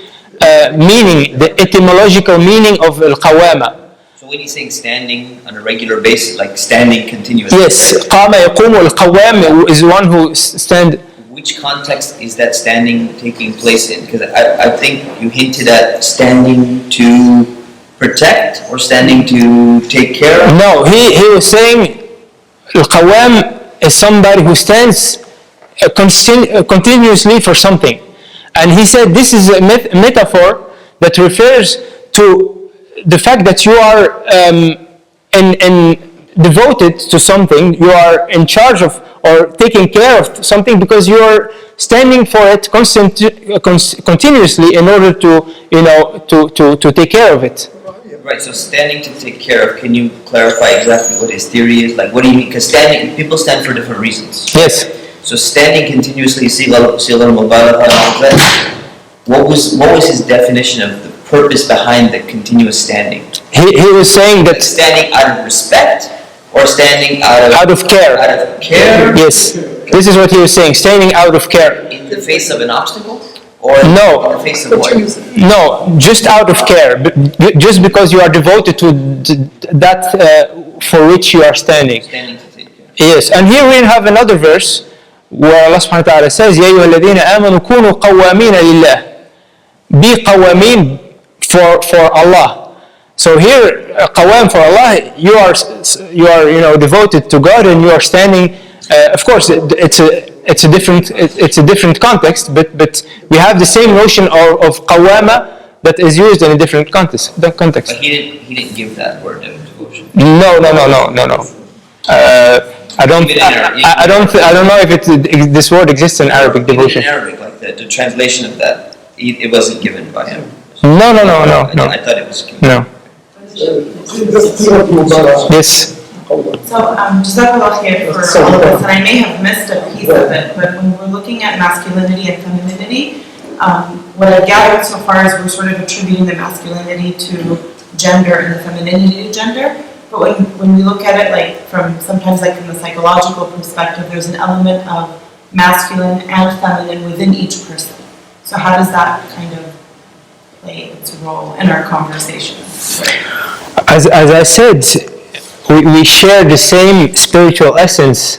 meaning, the etymological meaning of al-qawama. So when he's saying standing on a regular basis, like standing continuously. Yes. Qama yaqumu al-qawam is one who stand. Which context is that standing taking place in? Because I think you hinted at standing to protect or standing to take care of. No, he was saying al-qawam is somebody who stands continuously for something. And he said this is a metaphor that refers to the fact that you are devoted to something, you are in charge of or taking care of something because you are standing for it continuously in order to take care of it. Right, so standing to take care of, can you clarify exactly what his theory is? Like, what do you mean? Because people stand for different reasons. Yes. So standing continuously, sigal mubalagha and all that, what was his definition of the purpose behind the continuous standing? He was saying that standing out of respect or standing out of care. Out of care? Yes. This is what he was saying, standing out of care. In the face of an obstacle? Or no. In the face of what? No, just out of care. Just because you are devoted to that for which you are standing. Standing to take care. Yes, and here we have another verse where Allah subhanahu wa ta'ala says, يَا أَيُّهَا الَّذِينَ آمَنُوا كُونُوا قَوَّامِينَ لِلَّهِ. Be qawwamin for Allah. So here, qawwam for Allah, you are devoted to God and you are standing. Of course, it's a different context, but we have the same notion of qawwama that is used in a different context. But he didn't give that word of devotion. No. I don't know if this word exists in Arabic, devotion. In Arabic, like the translation of that, it wasn't given by him. No. I thought it was given. No. Yes. So, Jazakallah khair for all of this, and I may have missed a piece of it, but when we're looking at masculinity and femininity, what I've gathered so far is we're sort of attributing the masculinity to gender and the femininity to gender, But when we look at it like from sometimes like from the psychological perspective, there's an element of masculine and feminine within each person. So how does that kind of play its role in our conversation? As I said, we share the same spiritual essence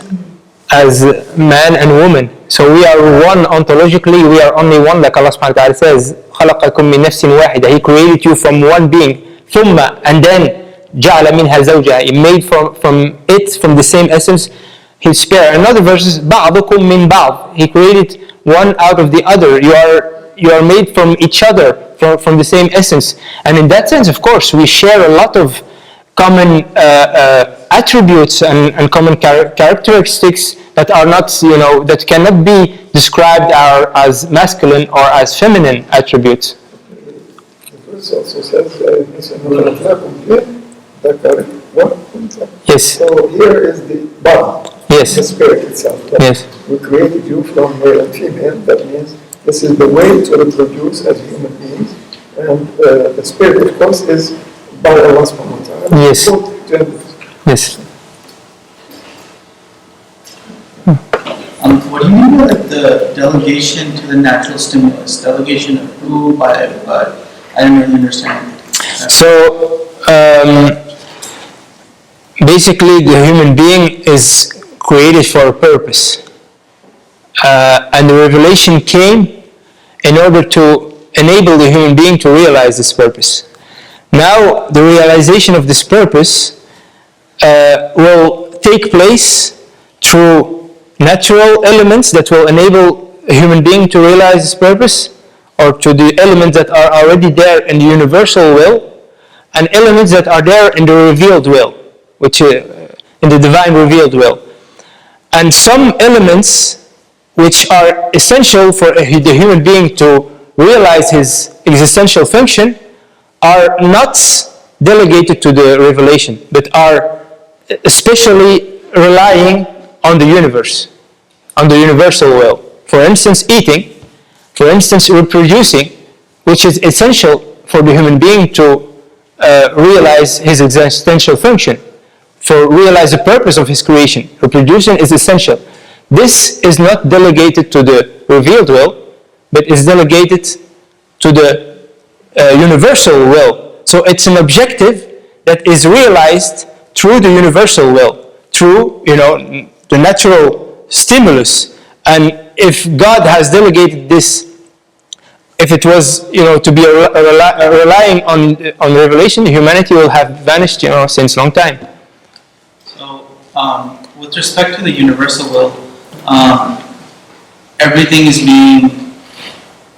as man and woman. So we are one ontologically, we are only one, like Allah subhanahu wa ta'ala says, خَلَقَكُم مِّن نَفْسٍ وَاحِدَةٍ. He created you from one being. ثُمَّ, and then جَعَلَ مِنْهَا زَوْجَهَا. He made from the same essence, his pair. Another verse is بَعْضُكُم مِّن بَعْضٍ. He created one out of the other. You are made from each other, from the same essence. And in that sense, of course, we share a lot of common attributes and common characteristics that are not, that cannot be described as masculine or as feminine attributes. The verse also says, Yes. So here is the body, Yes. the spirit itself. Yes. We created you from male and female. That means this is the way to reproduce as human beings. And the spirit, of course, is by Allah subhanahu wa ta'ala. Yes. Both genders. Yes. What do you mean by the delegation to the natural stimulus? Delegation of who, by what? I didn't really understand. So, basically, the human being is created for a purpose. And the revelation came in order to enable the human being to realize this purpose. Now, the realization of this purpose will take place through natural elements that will enable a human being to realize this purpose, or to the elements that are already there in the universal will, and elements that are there in the revealed will, which in the divine revealed will. And some elements which are essential for the human being to realize his existential function are not delegated to the revelation, but are especially relying on the universe, on the universal will. For instance, eating, for instance, reproducing, which is essential for the human being to realize his existential function, for realize the purpose of his creation. Reproducing is essential. This is not delegated to the revealed will, but is delegated to the universal will. So it's an objective that is realized through the universal will, through the natural stimulus. And if God has delegated this, if it was to be relying on revelation, humanity will have vanished since long time. So, with respect to the universal will, everything is being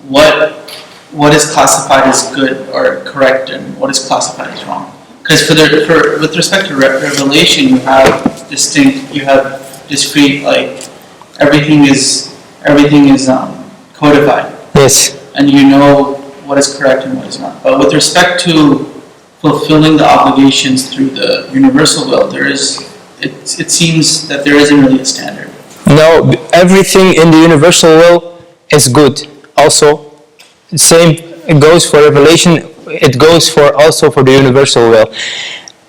what is classified as good or correct, and what is classified as wrong. Because with respect to revelation, you have discrete, like everything is codified. Yes. And you know what is correct and what is not. But with respect to fulfilling the obligations through the universal will, it seems that there isn't really a standard. No, everything in the universal will is good. Also, same goes for revelation. It goes also for the universal will.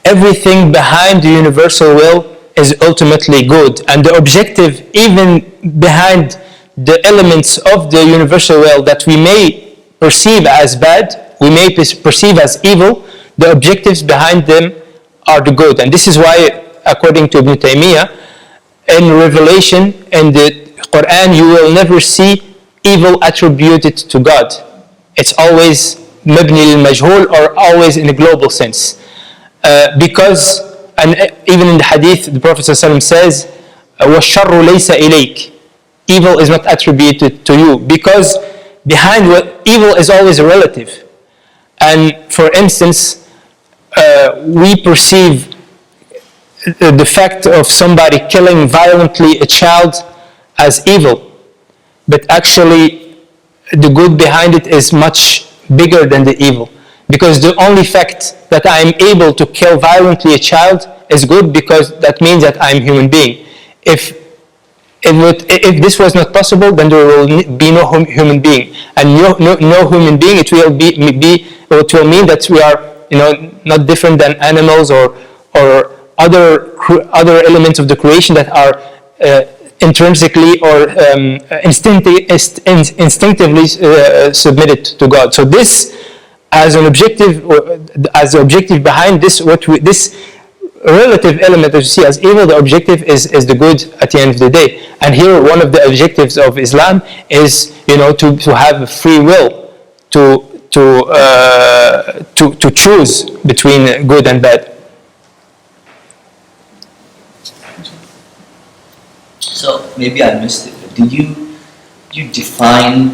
Everything behind the universal will is ultimately good, and the objective, even behind the elements of the universal will that we may perceive as bad, we may perceive as evil, the objectives behind them are the good. And this is why, according to Ibn Taymiyya, in revelation, in the Quran, you will never see evil attributed to God. It's always mabni al-majhul, or always in a global sense. Because, and even in the hadith, the Prophet ﷺ says, وَالشَّرُّ لَيْسَ إِلَيْكَ. Evil is not attributed to you, because behind what evil is always a relative. And for instance, we perceive the fact of somebody killing violently a child as evil, but actually the good behind it is much bigger than the evil, because the only fact that I am able to kill violently a child is good, because that means that I am a human being. If this was not possible, then there will be no human being, and no human being. It will mean that we are not different than animals or or other elements of the creation that are intrinsically or instinctively submitted to God. So this, as an objective, as the objective behind this, this relative element that you see as evil, the objective is the good at the end of the day. And here, one of the objectives of Islam is, to have a free will to choose between good and bad. So maybe I missed it, but did you define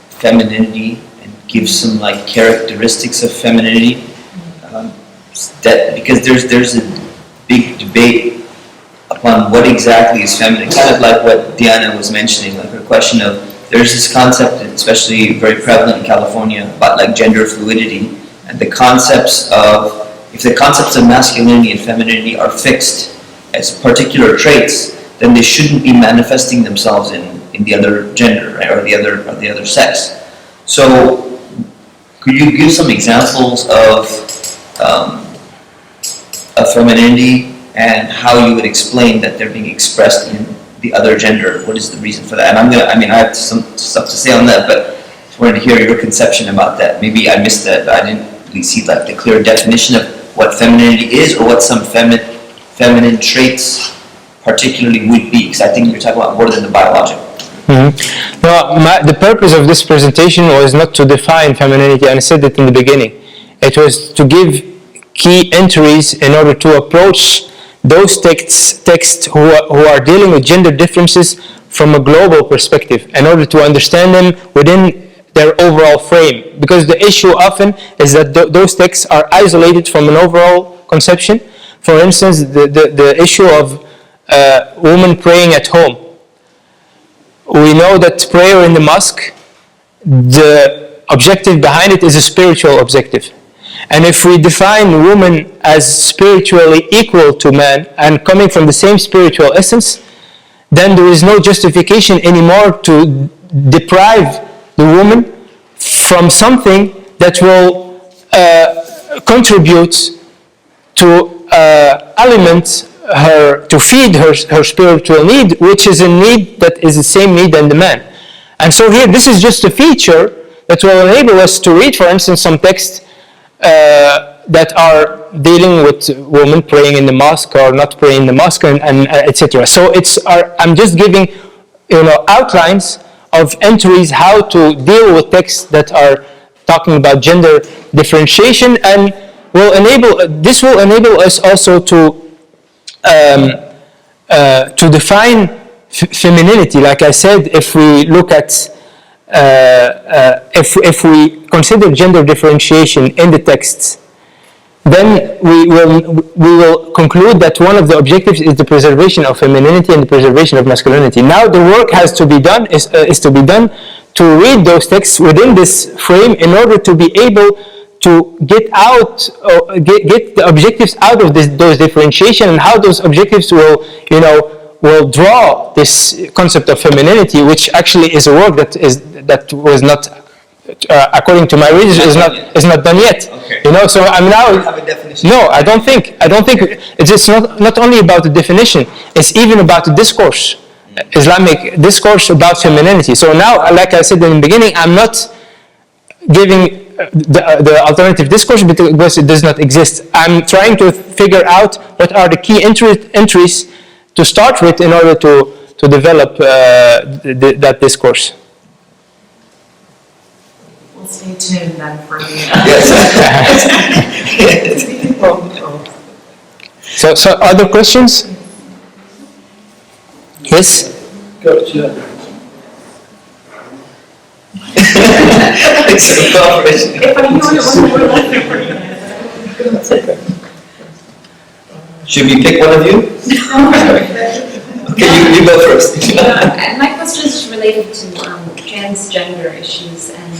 femininity and give some characteristics of femininity? Because there's a big debate upon what exactly is feminine, kind of like what Diana was mentioning, like her question of there's this concept, especially very prevalent in California, about gender fluidity, and the concepts of, if the concepts of masculinity and femininity are fixed as particular traits, then they shouldn't be manifesting themselves in the other gender, right, or the other sex. So could you give some examples of femininity and how you would explain that they're being expressed in the other gender? What is the reason for that? And I have some stuff to say on that, but I just wanted to hear your conception about that. Maybe I missed that. I didn't really see the clear definition of what femininity is, or what some feminine traits particularly would be, because I think you're talking about more than the biological. Mm-hmm. No, the purpose of this presentation was not to define femininity, and I said it in the beginning. It was to give key entries in order to approach those texts who are dealing with gender differences from a global perspective, in order to understand them within their overall frame. Because the issue often is that those texts are isolated from an overall conception. For instance, the issue of women praying at home. We know that prayer in the mosque, the objective behind it is a spiritual objective. And if we define woman as spiritually equal to man and coming from the same spiritual essence, then there is no justification anymore to deprive the woman from something that will contribute to aliments her, to feed her spiritual need, which is a need that is the same need than the man. And so here, this is just a feature that will enable us to read, for instance, some texts that are dealing with women praying in the mosque or not praying in the mosque, and etc. So I'm just giving outlines of entries how to deal with texts that are talking about gender differentiation, and this will enable us also to define femininity. Like I said, if we look at if we consider gender differentiation in the texts, then we will conclude that one of the objectives is the preservation of femininity and the preservation of masculinity. Now the work has to be done is to be done to read those texts within this frame in order to be able to get the objectives out of those differentiation, and how those objectives will draw this concept of femininity, which actually is a work that was not, according to my readers, is not done yet. Okay. So I'm now. You have a definition. No, I don't think it's just not only about the definition. It's even about the discourse, Islamic discourse about femininity. So now, like I said in the beginning, I'm not giving the alternative discourse because it does not exist. I'm trying to figure out what are the key entries to start with in order to develop that discourse. We'll stay tuned then for the... So other questions? Yes? Good, yeah. It's a cooperation. If I knew it wasn't Should we pick one of you? Okay, you go first. My question is related to transgender issues and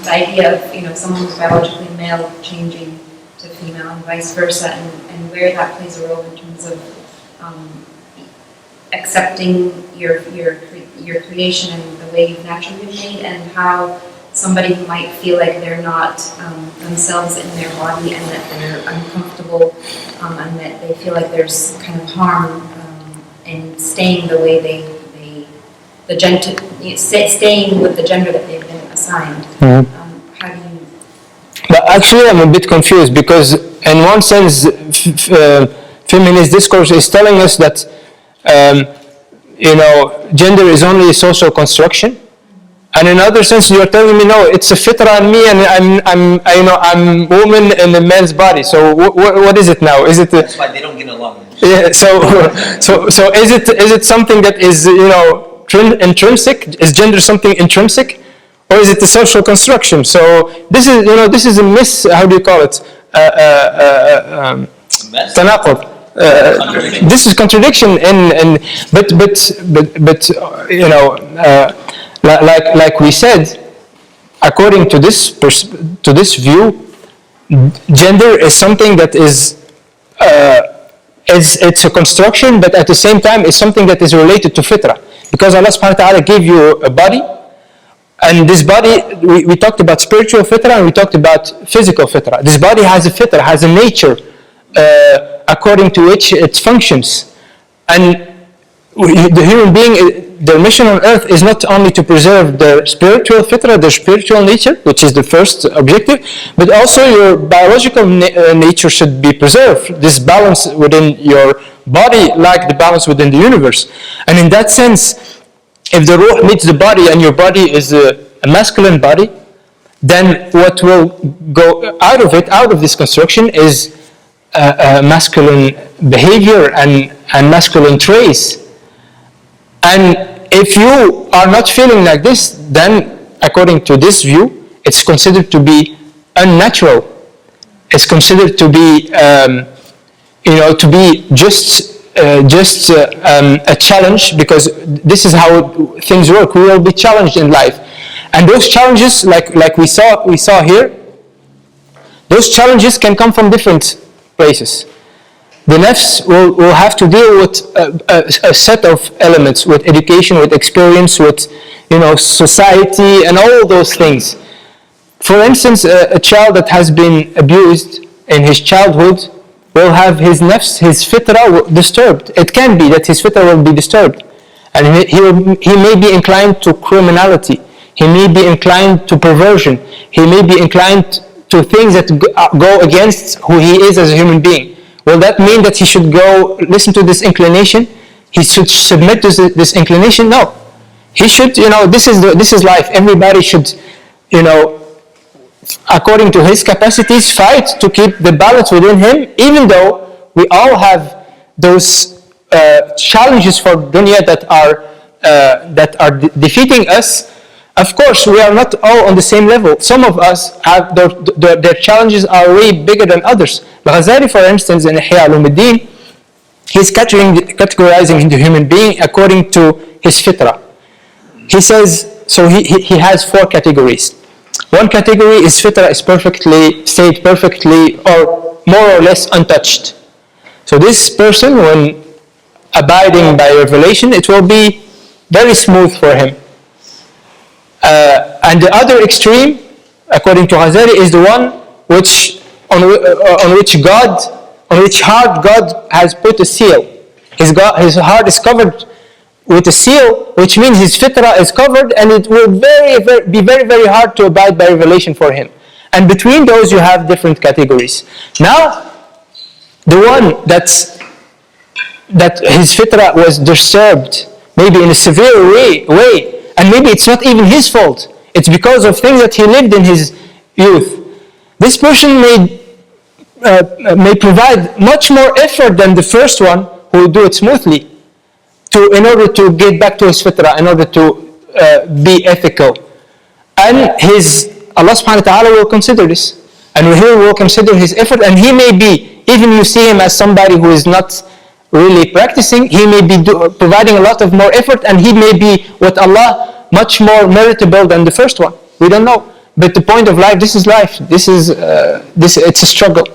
the idea of someone who's biologically male changing to female and vice versa, and where that plays a role in terms of accepting your creation and the way you've naturally been made, and how somebody who might feel like they're not themselves in their body and that they're uncomfortable and that they feel like there's kind of harm in staying the way staying with the gender that they've been assigned. How do you? But actually, I'm a bit confused because, in one sense, feminist discourse is telling us that gender is only a social construction, and in another sense, you're telling me no, it's a fitra in me, and I'm woman in a man's body. So what is it now? Is it? That's why they don't get along. Yeah. So is it something that is intrinsic? Is gender something intrinsic, or is it a social construction? So this is a how do you call it? Tanaqud. This is contradiction but like we said, according to this view, gender is something that is it's a construction, but at the same time it's something that is related to fitra, because Allah subhanahu wa ta'ala gave you a body, and this body, we talked about spiritual fitra and we talked about physical fitra. This body has a fitra, has a nature according to which it functions. And the human being, their mission on earth is not only to preserve their spiritual fitra, their spiritual nature, which is the first objective, but also your biological nature should be preserved. This balance within your body, like the balance within the universe. And in that sense, if the ruh meets the body and your body is a masculine body, then what will go out of this construction is masculine behavior and masculine traits. And if you are not feeling like this, then according to this view, it's considered to be unnatural. It's considered to be, to be just a challenge, because this is how things work. We will be challenged in life, and those challenges, like we saw here, those challenges can come from different places. The nafs will have to deal with a set of elements, with education, with experience, with society, and all those things. For instance, a child that has been abused in his childhood will have his nafs, his fitra disturbed. It can be that his fitra will be disturbed, and he may be inclined to criminality. He may be inclined to perversion. He may be inclined to things that go against who he is as a human being. Will that mean that he should go listen to this inclination? He should submit to this inclination? No. He should, this is life. Everybody should, according to his capacities, fight to keep the balance within him, even though we all have those challenges for dunya that are defeating us. Of course, we are not all on the same level. Some of us have their challenges are way bigger than others. Ghazali, for instance, in Ihya Ulumuddin, he's categorizing the human being according to his fitra. He says, so he has 4 categories. One category is fitra is stayed perfectly or more or less untouched. So this person, when abiding by revelation, it will be very smooth for him. And the other extreme, according to Ghazali, is the one on which heart God has put a seal. His heart is covered with a seal, which means his fitra is covered, and it will be very, very hard to abide by revelation for him. And between those, you have different categories. Now, the one that his fitra was disturbed, maybe in a severe way, and maybe it's not even his fault. It's because of things that he lived in his youth. This person may provide much more effort than the first one who will do it smoothly, in order to get back to his fitra, in order to be ethical. And Allah subhanahu wa ta'ala will consider this. And he will consider his effort, and he may be, even you see him as somebody who is not really practicing, he may be providing a lot of more effort, and he may be with Allah much more meritable than the first one. We don't know. But the point of life, this is life. It's a struggle.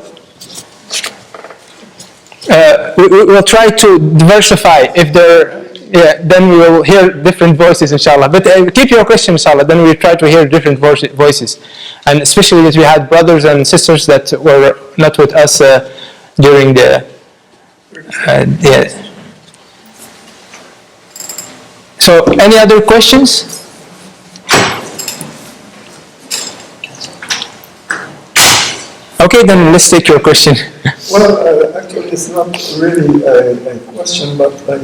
We'll try to diversify. If there then we will hear different voices, inshallah. But keep your question, inshallah. Then we try to hear different voices, and especially that we had brothers and sisters that were not with us during the. So, any other questions? Okay, then let's take your question. Well, actually, it's not really a question, but a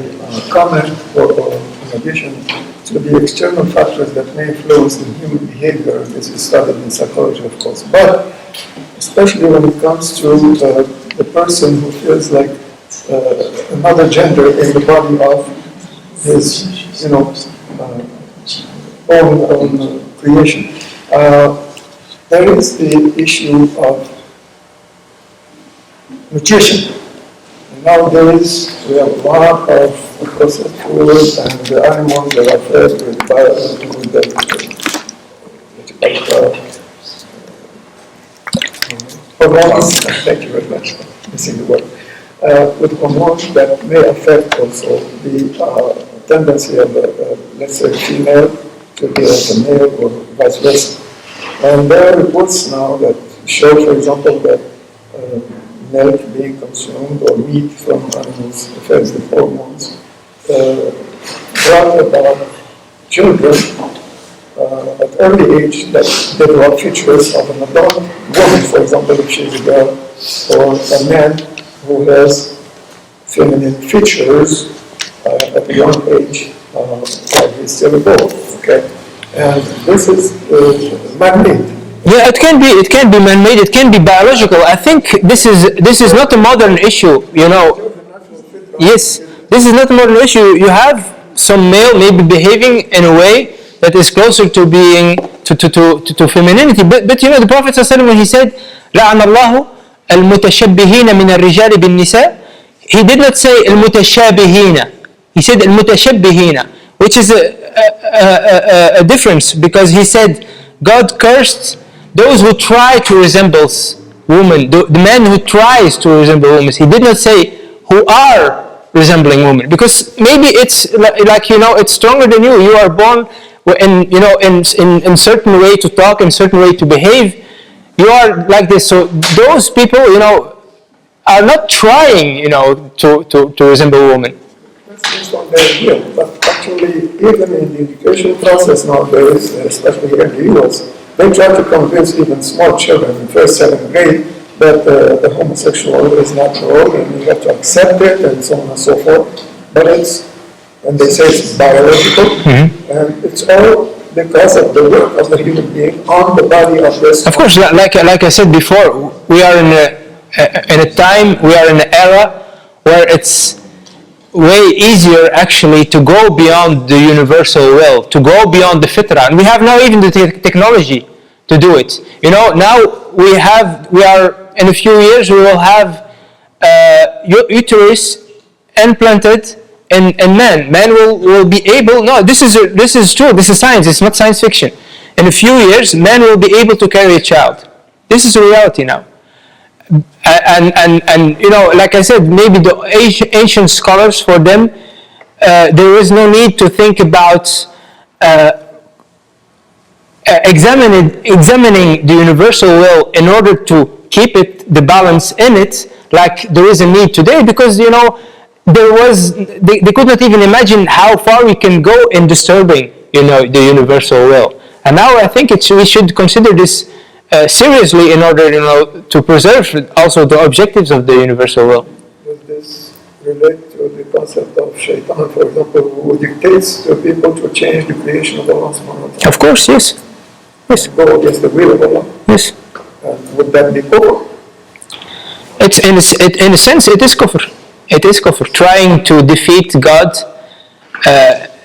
comment or in addition to the external factors that may influence the human behavior. This is studied in psychology, of course, but especially when it comes to the person who feels like another gender in the body of his, own creation. There is the issue of nutrition. And nowadays, we have a lot of processed foods, and the animals that are fed with hormones. Thank you very much for missing the word. With hormones that may affect also the tendency of, let's say, female to be as a male or vice versa. And there are reports now that show, for example, that milk being consumed or meat from animals fed with hormones brought about children at early age that develop features of an adult woman, for example, if she's a girl, or a man who has feminine features at a young age while he's still a boy. Okay, and this is man-made. Yeah, it can be man-made, it can be biological. I think this is not a modern issue, Yes, this is not a modern issue. You have some male maybe behaving in a way that is closer to being to femininity. But the Prophet ﷺ, when he said, لَعَنَ اللَّهُ الْمُتَشَبِّهِينَ مِنَ الرِّجَالِ بِالنِّسَاءِ, he did not say الْمُتَشَابِهِينَ. He said الْمُتَشَبِّهِينَ, which is a difference, because he said God cursed those who try to resemble women, the man who tries to resemble women. He did not say who are resembling women, because maybe it's it's stronger than you. You are born in certain way to talk, in certain way to behave. You are like this. So those people, are not trying, to resemble women. That's based on their view, but actually, even in the education process nowadays, especially here in the US, they try to convince even small children in first, second grade that the homosexual is natural and you have to accept it and so on and so forth. But and they say it's biological, and it's all because of the work of the human being on the body of this. Of course, like I said before, we are in a time, we are in an era where it's way easier actually to go beyond the universal will, to go beyond the fitrah. And we have now even the technology to do it. Now we are, in a few years, we will have uterus implanted in men. Men will be able, this is true, this is science, it's not science fiction. In a few years, men will be able to carry a child. This is a reality now. And like I said, maybe the ancient scholars, for them, there is no need to think about examining the universal will in order to keep the balance in it, like there is a need today, because they could not even imagine how far we can go in disturbing the universal will. And now I think we should consider this seriously in order to preserve also the objectives of the universal will. Does this relate to the concept of shaitan, for example, who dictates to people to change the creation of Allah subhanahu wa ta'ala? Of course, yes. Yes. Go against the will of Allah? Yes. Would that be kufr? It's in a sense, it is kufr. It is kufr. Trying to defeat God.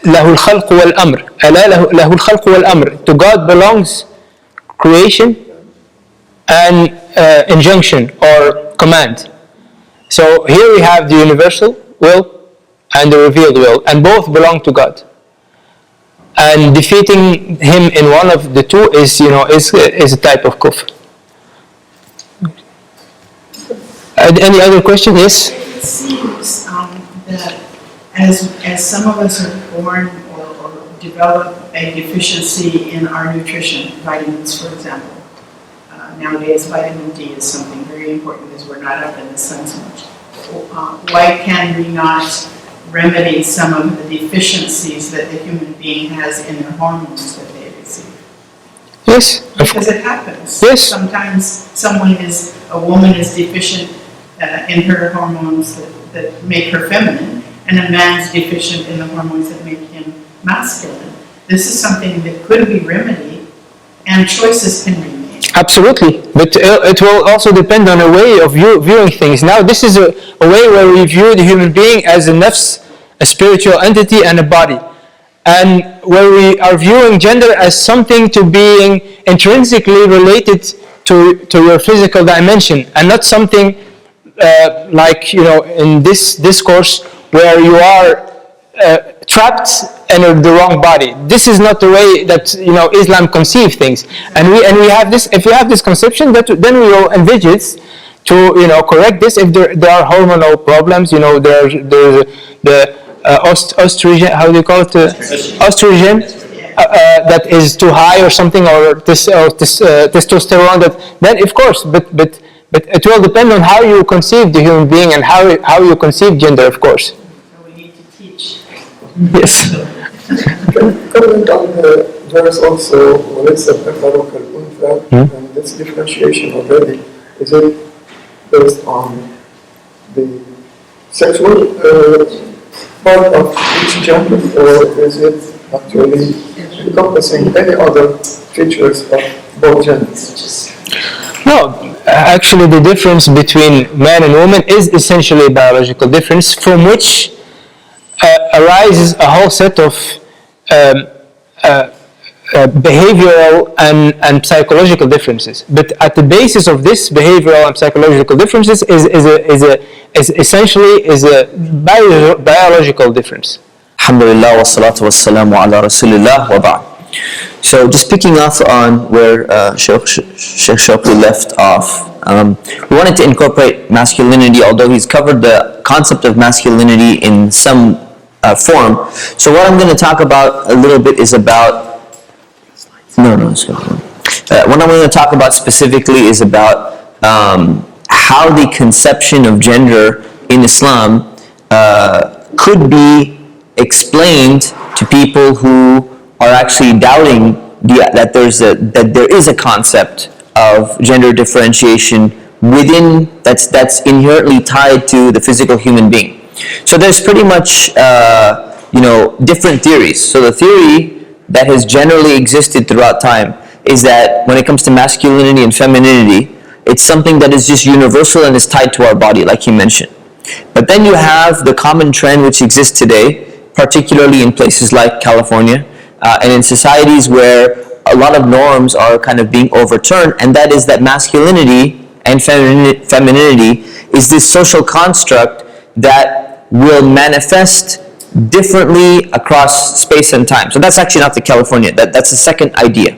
له الخلق والأمر. ألا له الخلق والأمر. To God belongs creation and injunction or command. So here we have the universal will and the revealed will, and both belong to God. And defeating him in one of the two is a type of kufr. Any other question? Yes? It seems that, as some of us are born or develop a deficiency in our nutrition, vitamins, for example. Nowadays, vitamin D is something very important because we're not up in the sun so much. Why can we not remedy some of the deficiencies that the human being has in their hormones that they receive? Yes. Because it happens. Yes. Sometimes a woman is deficient in her hormones that make her feminine, and a man's deficient in the hormones that make him masculine. This is something that could be remedied, and choices can be made. Absolutely, but it will also depend on a way of viewing things. Now, this is a way where we view the human being as a nafs, a spiritual entity, and a body, and where we are viewing gender as something to being intrinsically related to your physical dimension, and not something like, in this discourse where you are trapped in the wrong body. This is not the way that Islam conceives things, and we have this. If we have this conception, then we will envisage to correct this if there are hormonal problems. There's the estrogen. How do you call it? Estrogen that is too high or something, or testosterone. Then of course, but it will depend on how you conceive the human being and how you conceive gender, of course. Yes. Comment on the verse also, وليس الذكر كالأنثى, and this differentiation already, is it based on the sexual part of each gender, or is it actually encompassing any other features of both genders? No, actually the difference between man and woman is essentially a biological difference from which arises a whole set of behavioral and psychological differences. But at the basis of this behavioral and psychological differences is essentially a biological difference. Alhamdulillah wa salatu wa salamu ala rasulillah wa ba'd. So just picking off on where Sheikh Chauki left off, we wanted to incorporate masculinity, although he's covered the concept of masculinity in some form. So what I'm going to talk about a little bit is about, what I'm going to talk about specifically is about how the conception of gender in Islam could be explained to people who are actually doubting that there is a concept of gender differentiation within that's inherently tied to the physical human being. So there's pretty much different theories. So the theory that has generally existed throughout time is that when it comes to masculinity and femininity, it's something that is just universal and is tied to our body, like he mentioned. But then you have the common trend which exists today, particularly in places like California, and in societies where a lot of norms are kind of being overturned, and that is that masculinity and femininity is this social construct that will manifest differently across space and time. So that's actually not the California, that's the second idea.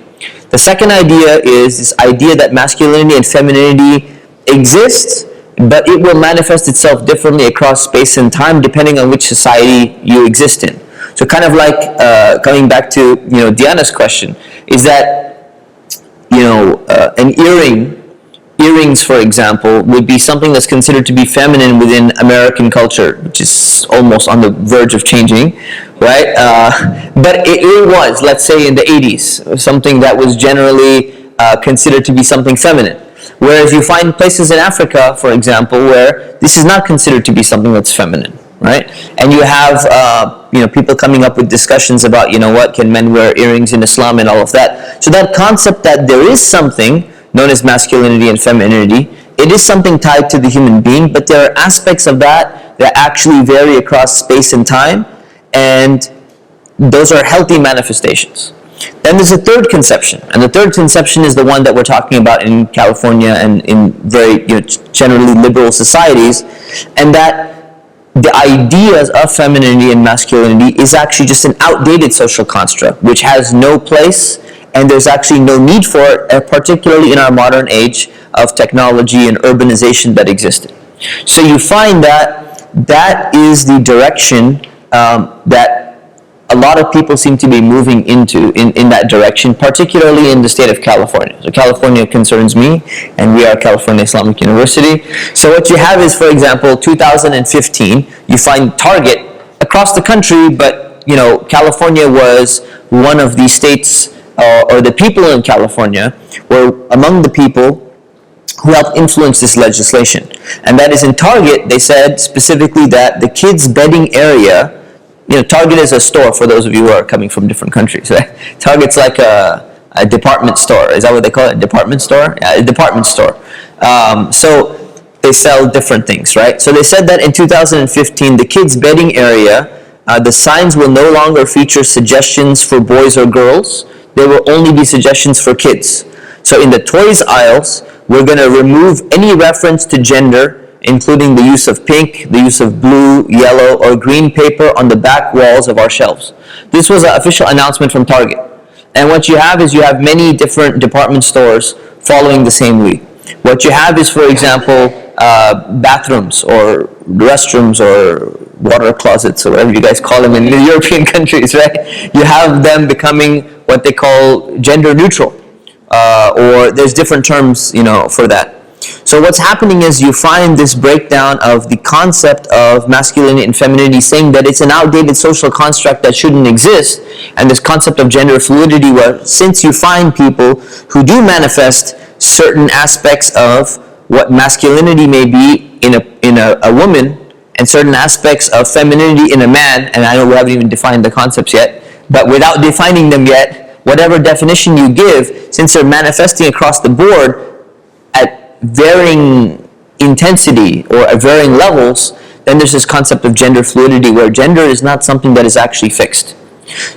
The second idea is this idea that masculinity and femininity exist, but it will manifest itself differently across space and time depending on which society you exist in. So kind of like coming back to Diana's question, is that an earrings, for example, would be something that's considered to be feminine within American culture, which is almost on the verge of changing, right? But it was, let's say in the 80s, something that was generally considered to be something feminine. Whereas you find places in Africa, for example, where this is not considered to be something that's feminine, right? And you have people coming up with discussions about, can men wear earrings in Islam and all of that. So that concept that there is something known as masculinity and femininity, it is something tied to the human being, but there are aspects of that actually vary across space and time, and those are healthy manifestations. Then there's a third conception, and the third conception is the one that we're talking about in California and in very generally liberal societies, and that the ideas of femininity and masculinity is actually just an outdated social construct, which has no place, and there's actually no need for it, particularly in our modern age of technology and urbanization that existed. So you find that is the direction that a lot of people seem to be moving into in that direction, particularly in the state of California. So California concerns me, and we are California Islamic University. So what you have is, for example, 2015, you find Target across the country, but California was one of the states, or the people in California were among the people who helped influence this legislation. And that is in Target, they said specifically that the kids' bedding area, Target is a store for those of you who are coming from different countries, right? Target's like a department store. Is that what they call it? A department store? Yeah, a department store. So they sell different things, right? So they said that in 2015, the kids' bedding area, the signs will no longer feature suggestions for boys or girls. There will only be suggestions for kids. So in the toys aisles, we're going to remove any reference to gender, including the use of pink, the use of blue, yellow, or green paper on the back walls of our shelves. This was an official announcement from Target. And what you have is you have many different department stores following the same lead. What you have is, for example, bathrooms or restrooms or water closets or whatever you guys call them in the European countries, right? You have them becoming what they call gender neutral, or there's different terms, for that. So what's happening is you find this breakdown of the concept of masculinity and femininity, saying that it's an outdated social construct that shouldn't exist, and this concept of gender fluidity, where since you find people who do manifest certain aspects of what masculinity may be in a woman, and certain aspects of femininity in a man, and I know we haven't even defined the concepts yet, but without defining them yet, whatever definition you give, since they're manifesting across the board at varying intensity or at varying levels, then there's this concept of gender fluidity, where gender is not something that is actually fixed.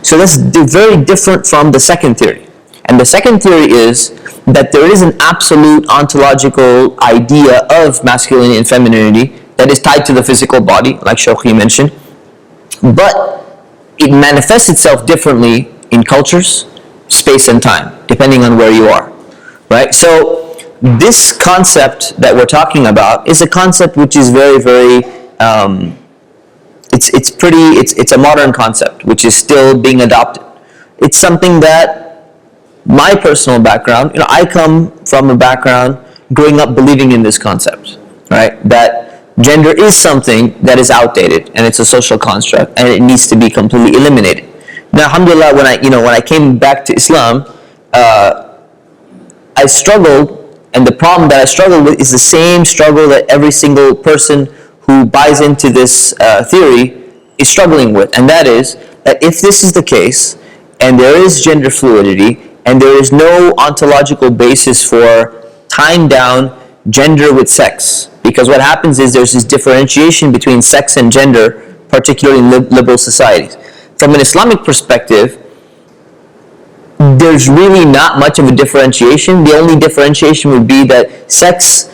So that's very different from the second theory. And the second theory is that there is an absolute ontological idea of masculinity and femininity that is tied to the physical body, like Chauki mentioned, but it manifests itself differently in cultures, space, and time, depending on where you are, right? So this concept that we're talking about is a concept which is very, very, it's a modern concept which is still being adopted. It's something that my personal background, I come from a background growing up believing in this concept, right? That gender is something that is outdated and it's a social construct and it needs to be completely eliminated. Now, alhamdulillah, when I came back to Islam, I struggled. And the problem that I struggle with is the same struggle that every single person who buys into this theory is struggling with. And that is that if this is the case, and there is gender fluidity, and there is no ontological basis for tying down gender with sex, because what happens is there's this differentiation between sex and gender, particularly in liberal societies. From an Islamic perspective, there's really not much of a differentiation. The only differentiation would be that sex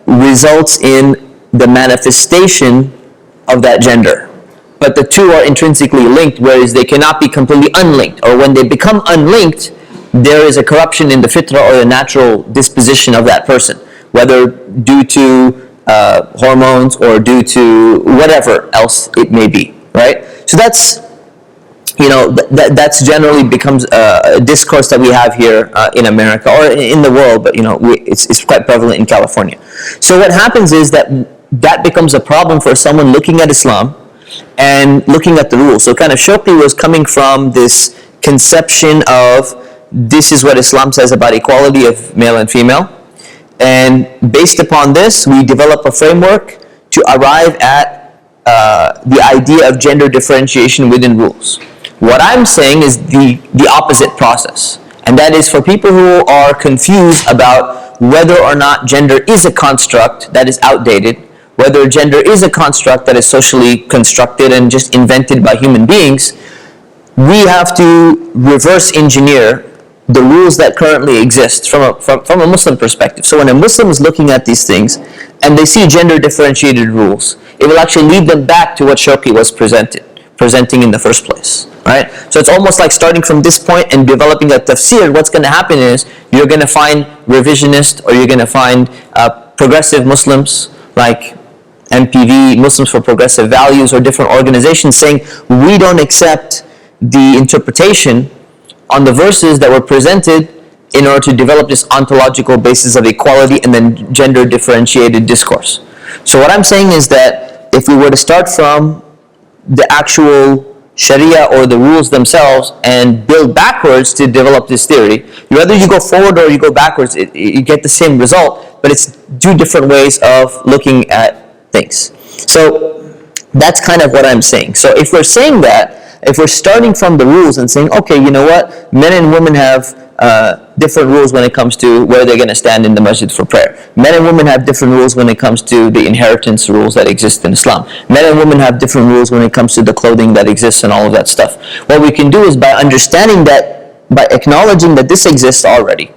results in the manifestation of that gender. But the two are intrinsically linked, whereas they cannot be completely unlinked. Or when they become unlinked, there is a corruption in the fitrah or the natural disposition of that person, whether due to hormones or due to whatever else it may be, right? So that's that's generally becomes a discourse that we have here in America or in the world, but it's quite prevalent in California. So what happens is that becomes a problem for someone looking at Islam and looking at the rules. So kind of Chauki was coming from this conception of this is what Islam says about equality of male and female, and based upon this we develop a framework to arrive at the idea of gender differentiation within rules. What I'm saying is the opposite process, and that is for people who are confused about whether or not gender is a construct that is outdated, whether gender is a construct that is socially constructed and just invented by human beings, we have to reverse engineer the rules that currently exist from a Muslim perspective. So when a Muslim is looking at these things and they see gender differentiated rules, it will actually lead them back to what Chauki was presenting in the first place, right? So it's almost like starting from this point and developing a tafsir. What's going to happen is you're going to find revisionist or you're going to find progressive Muslims like MPV, Muslims for Progressive Values, or different organizations saying we don't accept the interpretation on the verses that were presented in order to develop this ontological basis of equality and then gender differentiated discourse. So what I'm saying is that if we were to start from the actual Sharia or the rules themselves and build backwards to develop this theory, whether you go forward or you go backwards, you get the same result, but it's two different ways of looking at things. So that's kind of what I'm saying. So if we're saying that, if we're starting from the rules and saying, okay, you know what, men and women have different rules when it comes to where they're going to stand in the masjid for prayer. Men and women have different rules when it comes to the inheritance rules that exist in Islam. Men and women have different rules when it comes to the clothing that exists and all of that stuff. What we can do is by understanding that, by acknowledging that this exists already,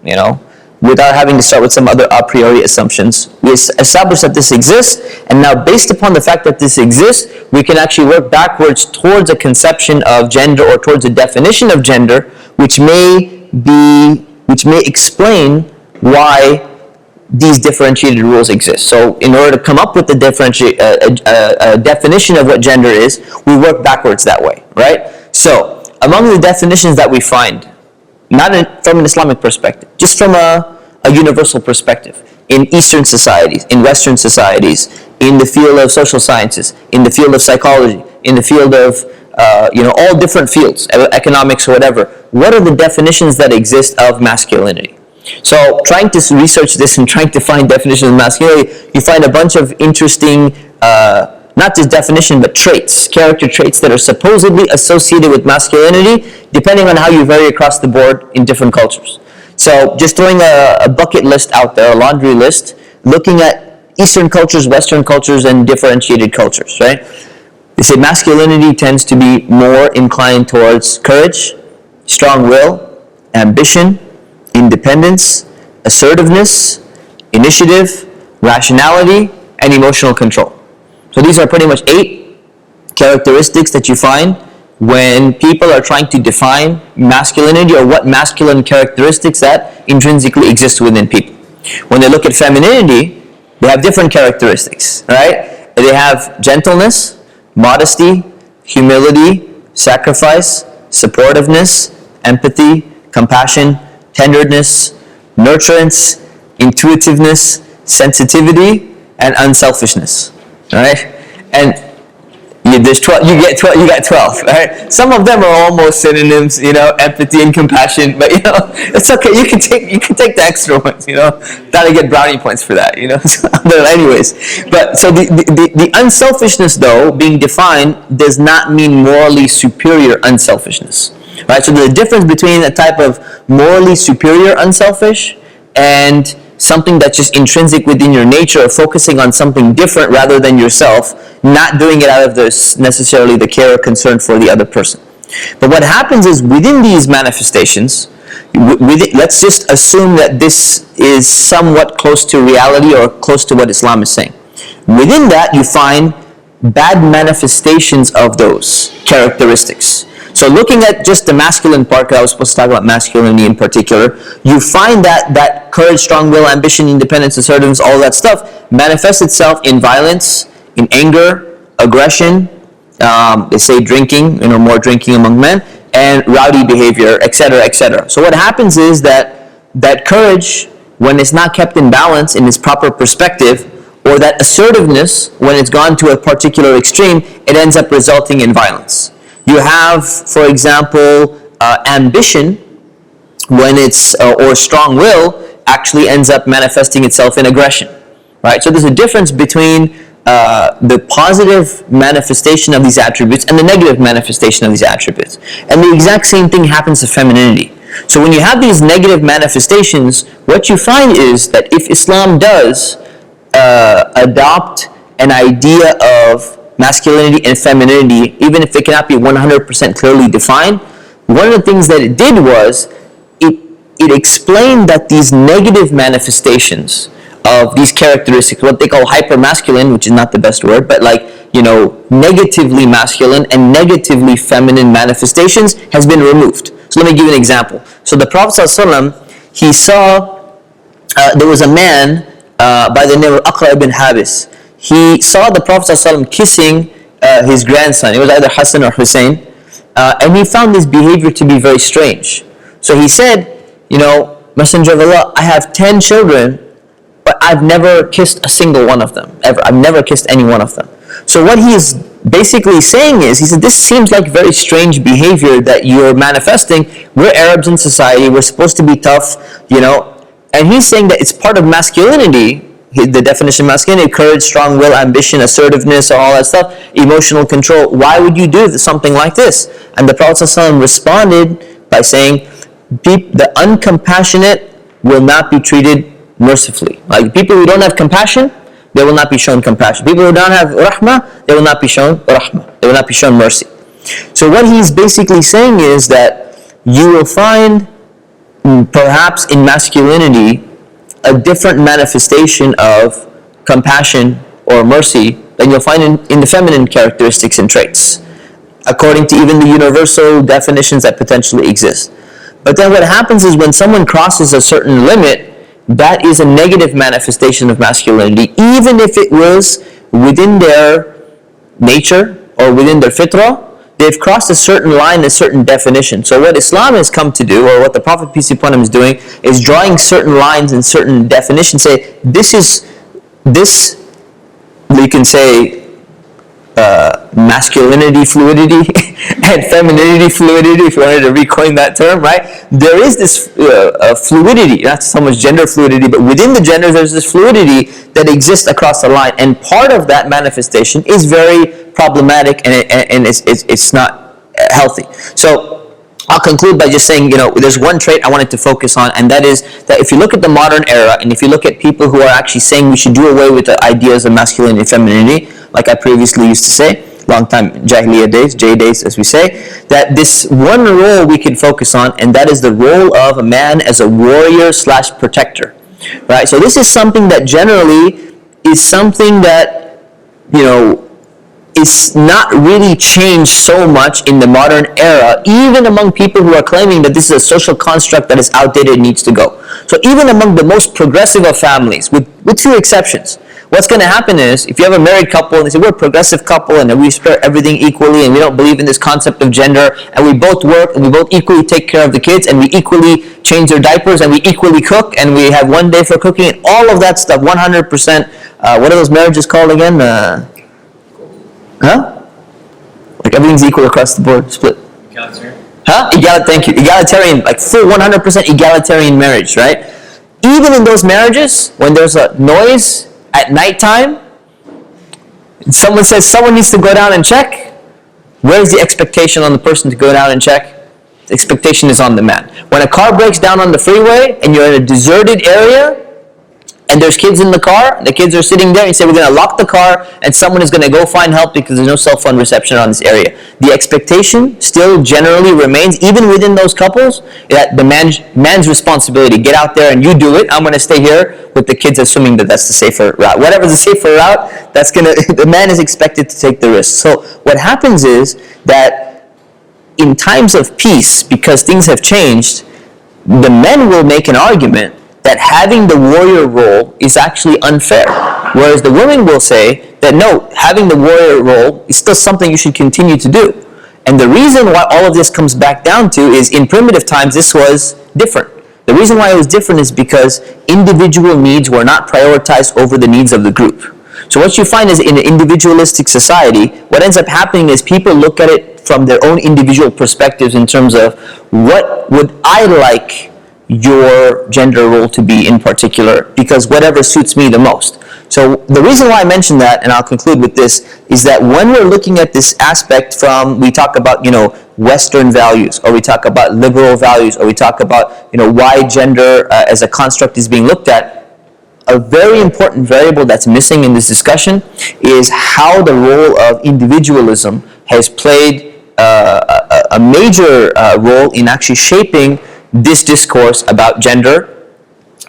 you know, without having to start with some other a priori assumptions. We establish that this exists, and now based upon the fact that this exists, we can actually work backwards towards a conception of gender or towards a definition of gender, which may explain why these differentiated rules exist. So in order to come up with the definition of what gender is, we work backwards that way, right? So among the definitions that we find, not from an Islamic perspective, just from a universal perspective, in Eastern societies, in Western societies, in the field of social sciences, in the field of psychology, in the field of all different fields, economics or whatever, what are the definitions that exist of masculinity? So trying to research this and trying to find definitions of masculinity, you find a bunch of interesting, not just definition, but traits, character traits that are supposedly associated with masculinity, depending on how you vary across the board in different cultures. So just throwing a bucket list out there, a laundry list, looking at Eastern cultures, Western cultures, and differentiated cultures, right? They say masculinity tends to be more inclined towards courage, strong will, ambition, independence, assertiveness, initiative, rationality, and emotional control. So these are pretty much 8 characteristics that you find when people are trying to define masculinity or what masculine characteristics that intrinsically exist within people. When they look at femininity, they have different characteristics, right? They have gentleness, modesty, humility, sacrifice, supportiveness, empathy, compassion, tenderness, nurturance, intuitiveness, sensitivity, and unselfishness. All right, and there's 12. You got 12. Right? Some of them are almost synonyms. Empathy and compassion. But it's okay. You can take the extra ones. Gotta get brownie points for that. Anyways, but so the unselfishness though being defined does not mean morally superior unselfishness. Right. So the difference between a type of morally superior unselfish and something that's just intrinsic within your nature, focusing on something different rather than yourself, not doing it out of necessarily the care or concern for the other person. But what happens is within these manifestations, let's just assume that this is somewhat close to reality or close to what Islam is saying. Within that, you find bad manifestations of those characteristics. So looking at just the masculine part, because I was supposed to talk about masculinity in particular, you find that courage, strong will, ambition, independence, assertiveness, all that stuff manifests itself in violence, in anger, aggression, they say drinking, more drinking among men, and rowdy behavior, etc., etc. So what happens is that courage, when it's not kept in balance in its proper perspective, or that assertiveness, when it's gone to a particular extreme, it ends up resulting in violence. You have, for example, ambition, when it's, or strong will, actually ends up manifesting itself in aggression, right? So there's a difference between the positive manifestation of these attributes and the negative manifestation of these attributes. And the exact same thing happens to femininity. So when you have these negative manifestations, what you find is that if Islam does adopt an idea of masculinity and femininity, even if it cannot be 100% clearly defined, one of the things that it did was it explained that these negative manifestations of these characteristics, what they call hypermasculine, which is not the best word, but negatively masculine and negatively feminine manifestations has been removed. So let me give you an example. So the Prophet ﷺ, he saw, there was a man by the name of Aqra ibn Habis. he saw the Prophet ﷺ kissing his grandson. It was either Hassan or Hussein. And he found this behavior to be very strange. So he said, Messenger of Allah, I have 10 children, but I've never kissed a single one of them, ever. I've never kissed any one of them. So what he is basically saying is, he said, this seems like very strange behavior that you're manifesting. We're Arabs in society, we're supposed to be tough, and he's saying that it's part of masculinity. The definition of masculinity: courage, strong will, ambition, assertiveness, all that stuff, emotional control. Why would you do something like this? And the Prophet ﷺ responded by saying, the uncompassionate will not be treated mercifully. Like people who don't have compassion, they will not be shown compassion. People who don't have rahmah, they will not be shown rahmah. They will not be shown mercy. So what he's basically saying is that you will find, perhaps in masculinity, a different manifestation of compassion or mercy than you'll find in the feminine characteristics and traits, according to even the universal definitions that potentially exist. But then what happens is when someone crosses a certain limit, that is a negative manifestation of masculinity, even if it was within their nature or within their fitrah. They've crossed a certain line, a certain definition. So what Islam has come to do, or what the Prophet, peace be upon him, is doing, is drawing certain lines and certain definitions. Say, this, you can say, masculinity fluidity and femininity fluidity, if you wanted to recoin that term, right? There is this fluidity, not so much gender fluidity, but within the gender there's this fluidity that exists across the line, and part of that manifestation is very problematic, and it's not healthy. So I'll conclude by just saying, there's one trait I wanted to focus on, and that is that if you look at the modern era, and if you look at people who are actually saying we should do away with the ideas of masculinity and femininity, like I previously used to say, long time Jahiliyyah days, J days as we say, that this one role we can focus on, and that is the role of a man as a warrior/protector, right? So this is something that generally is something that, is not really changed so much in the modern era, even among people who are claiming that this is a social construct that is outdated and needs to go. So even among the most progressive of families, with few exceptions, what's going to happen is, if you have a married couple and they say, we're a progressive couple and we spare everything equally and we don't believe in this concept of gender, and we both work and we both equally take care of the kids and we equally change their diapers and we equally cook and we have one day for cooking, and all of that stuff, 100%, what are those marriages called again? Like everything's equal across the board, split. Egalitarian. Thank you. Egalitarian, like full 100% egalitarian marriage, right? Even in those marriages, when there's a noise at nighttime, someone says someone needs to go down and check, where's the expectation on the person to go down and check? The expectation is on the man. When a car breaks down on the freeway and you're in a deserted area and there's kids in the car, the kids are sitting there, and you say we're going to lock the car and someone is going to go find help because there's no cell phone reception on this area. The expectation still generally remains, even within those couples, that the man's responsibility, get out there and you do it, I'm going to stay here with the kids, assuming that that's the safer route. Whatever's the safer route, the man is expected to take the risk. So what happens is that in times of peace, because things have changed, the men will make an argument that having the warrior role is actually unfair. Whereas the women will say that no, having the warrior role is still something you should continue to do. And the reason why all of this comes back down to is in primitive times this was different. The reason why it was different is because individual needs were not prioritized over the needs of the group. So what you find is in an individualistic society, what ends up happening is people look at it from their own individual perspectives in terms of what would I like your gender role to be in particular, because whatever suits me the most. So the reason why I mentioned that, and I'll conclude with this, is that when we're looking at this aspect from, we talk about, Western values, or we talk about liberal values, or we talk about, why gender as a construct is being looked at, a very important variable that's missing in this discussion is how the role of individualism has played a major role in actually shaping this discourse about gender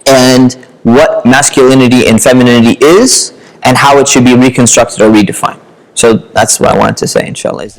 and what masculinity and femininity is and how it should be reconstructed or redefined. So that's what I wanted to say, inshallah.